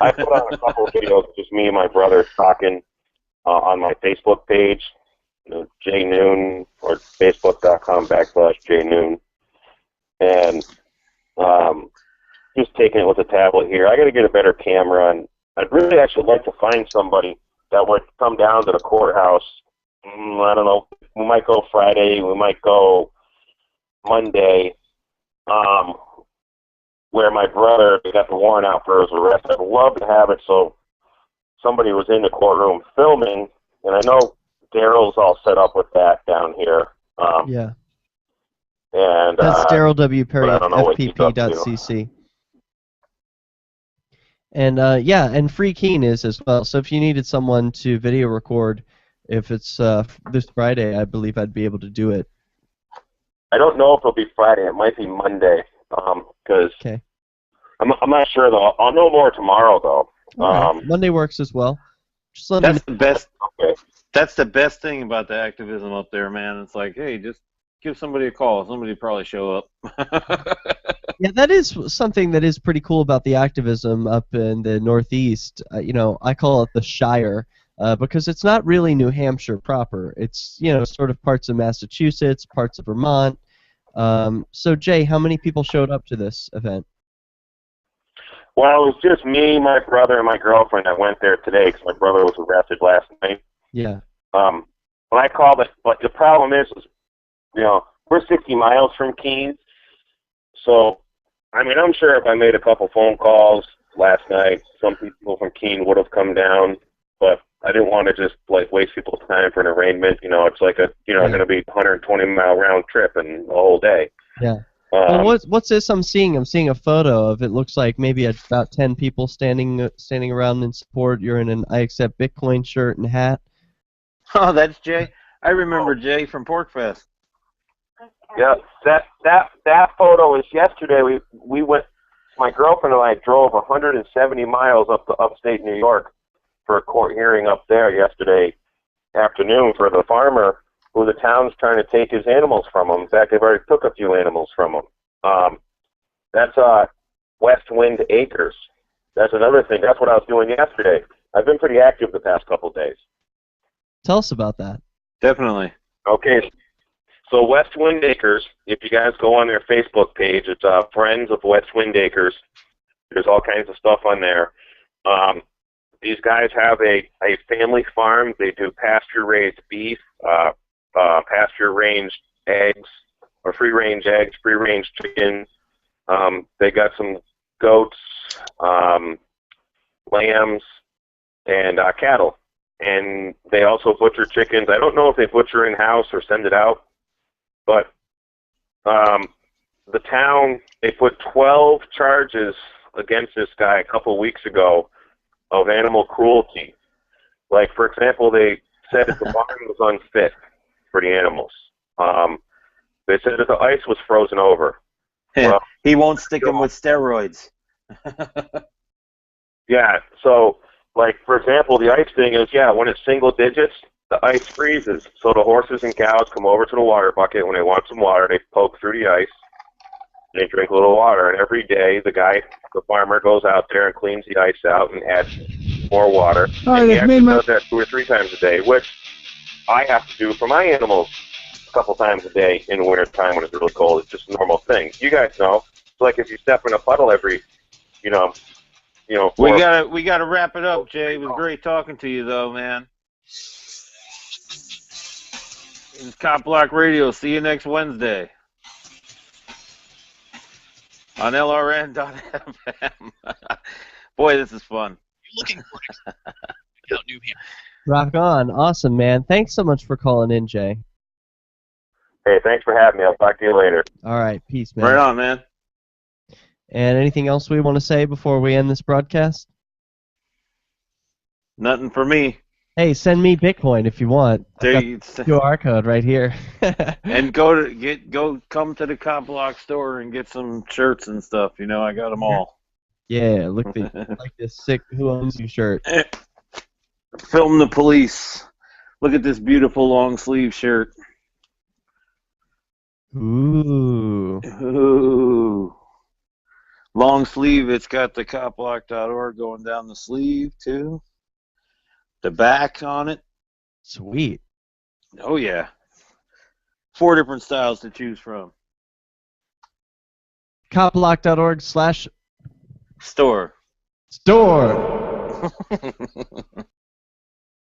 I put on a couple of videos, just me and my brother talking on my Facebook page, Jay Noon, or facebook.com/Jay Noon. And just taking it with a tablet here. I got to get a better camera, and I'd really actually like to find somebody that would come down to the courthouse. I don't know. We might go Friday. We might go Monday. Where my brother got the warrant out for his arrest. I'd love to have it so somebody was in the courtroom filming, and I know Daryl's all set up with that down here. Yeah. And that's Daryl W. Perry, at fpp.cc. And and Free Keen is as well. So if you needed someone to video record, if it's this Friday, I believe I'd be able to do it. I don't know if it'll be Friday. It might be Monday. Because I'm not sure though. I'll know more tomorrow though. Right. Monday works as well. That's the best. Okay. That's the best thing about the activism up there, man. It's like, hey, just give somebody a call. Somebody will probably show up. Yeah, that is something that is pretty cool about the activism up in the Northeast. I call it the Shire because it's not really New Hampshire proper. It's sort of parts of Massachusetts, parts of Vermont. So Jay, how many people showed up to this event? Well, it was just me, my brother, and my girlfriend that went there today because my brother was arrested last night. Yeah. When I called it, but the problem is, we're 60 miles from Keene, so I mean, I'm sure if I made a couple phone calls last night, some people from Keene would have come down, but I didn't want to just like waste people's time for an arraignment. You know, it's like going to be 120-mile round trip and the whole day. Yeah. Well, what's this I'm seeing? I'm seeing a photo of it. Looks like maybe about 10 people standing around in support. You're in an I Accept Bitcoin shirt and hat. Oh, that's Jay. I remember Jay from PorkFest. Yeah, that photo was yesterday. We went. My girlfriend and I drove 170 miles up to upstate New York for a court hearing up there yesterday afternoon for the farmer who the town's trying to take his animals from him. In fact, they've already took a few animals from him. That's West Wind Acres. That's another thing. That's what I was doing yesterday. I've been pretty active the past couple of days. Tell us about that. Definitely. Okay. So West Wind Acres, if you guys go on their Facebook page, it's Friends of West Wind Acres. There's all kinds of stuff on there. These guys have a family farm. They do pasture-raised beef, pasture-ranged eggs, or free-range eggs, free-range chicken. They got some goats, lambs, and cattle. And they also butcher chickens. I don't know if they butcher in-house or send it out, but the town, they put 12 charges against this guy a couple of weeks ago of animal cruelty. Like, for example, they said that the barn was unfit for the animals. They said that the ice was frozen over. Well, he won't stick them with steroids. Yeah, so, like, for example, the ice thing is, when it's single digits, the ice freezes. So the horses and cows come over to the water bucket when they want some water. They poke through the ice. They drink a little water. And every day, the farmer goes out there and cleans the ice out and adds more water. And he actually does that 2 or 3 times a day, which I have to do for my animals a couple times a day in the winter time when it's really cold. It's just a normal thing. You guys know. It's like if you step in a puddle every, we gotta wrap it up, Jay. It was great talking to you, though, man. It's CopBlock Radio. See you next Wednesday on LRN.FM. Boy, this is fun. You're looking for it. New Hampshire. Rock on. Awesome, man. Thanks so much for calling in, Jay. Hey, thanks for having me. I'll talk to you later. All right. Peace, man. Right on, man. And anything else we want to say before we end this broadcast? Nothing for me. Hey, send me Bitcoin if you want. QR code right here. And come to the CopBlock store and get some shirts and stuff. I got them all. Yeah, like this sick "Who Owns You" shirt. Film the police. Look at this beautiful long sleeve shirt. Ooh. Long sleeve. It's got the CopBlock.org going down the sleeve too. The back on it. Sweet. Oh, yeah. 4 different styles to choose from. CopBlock.org/store. Store.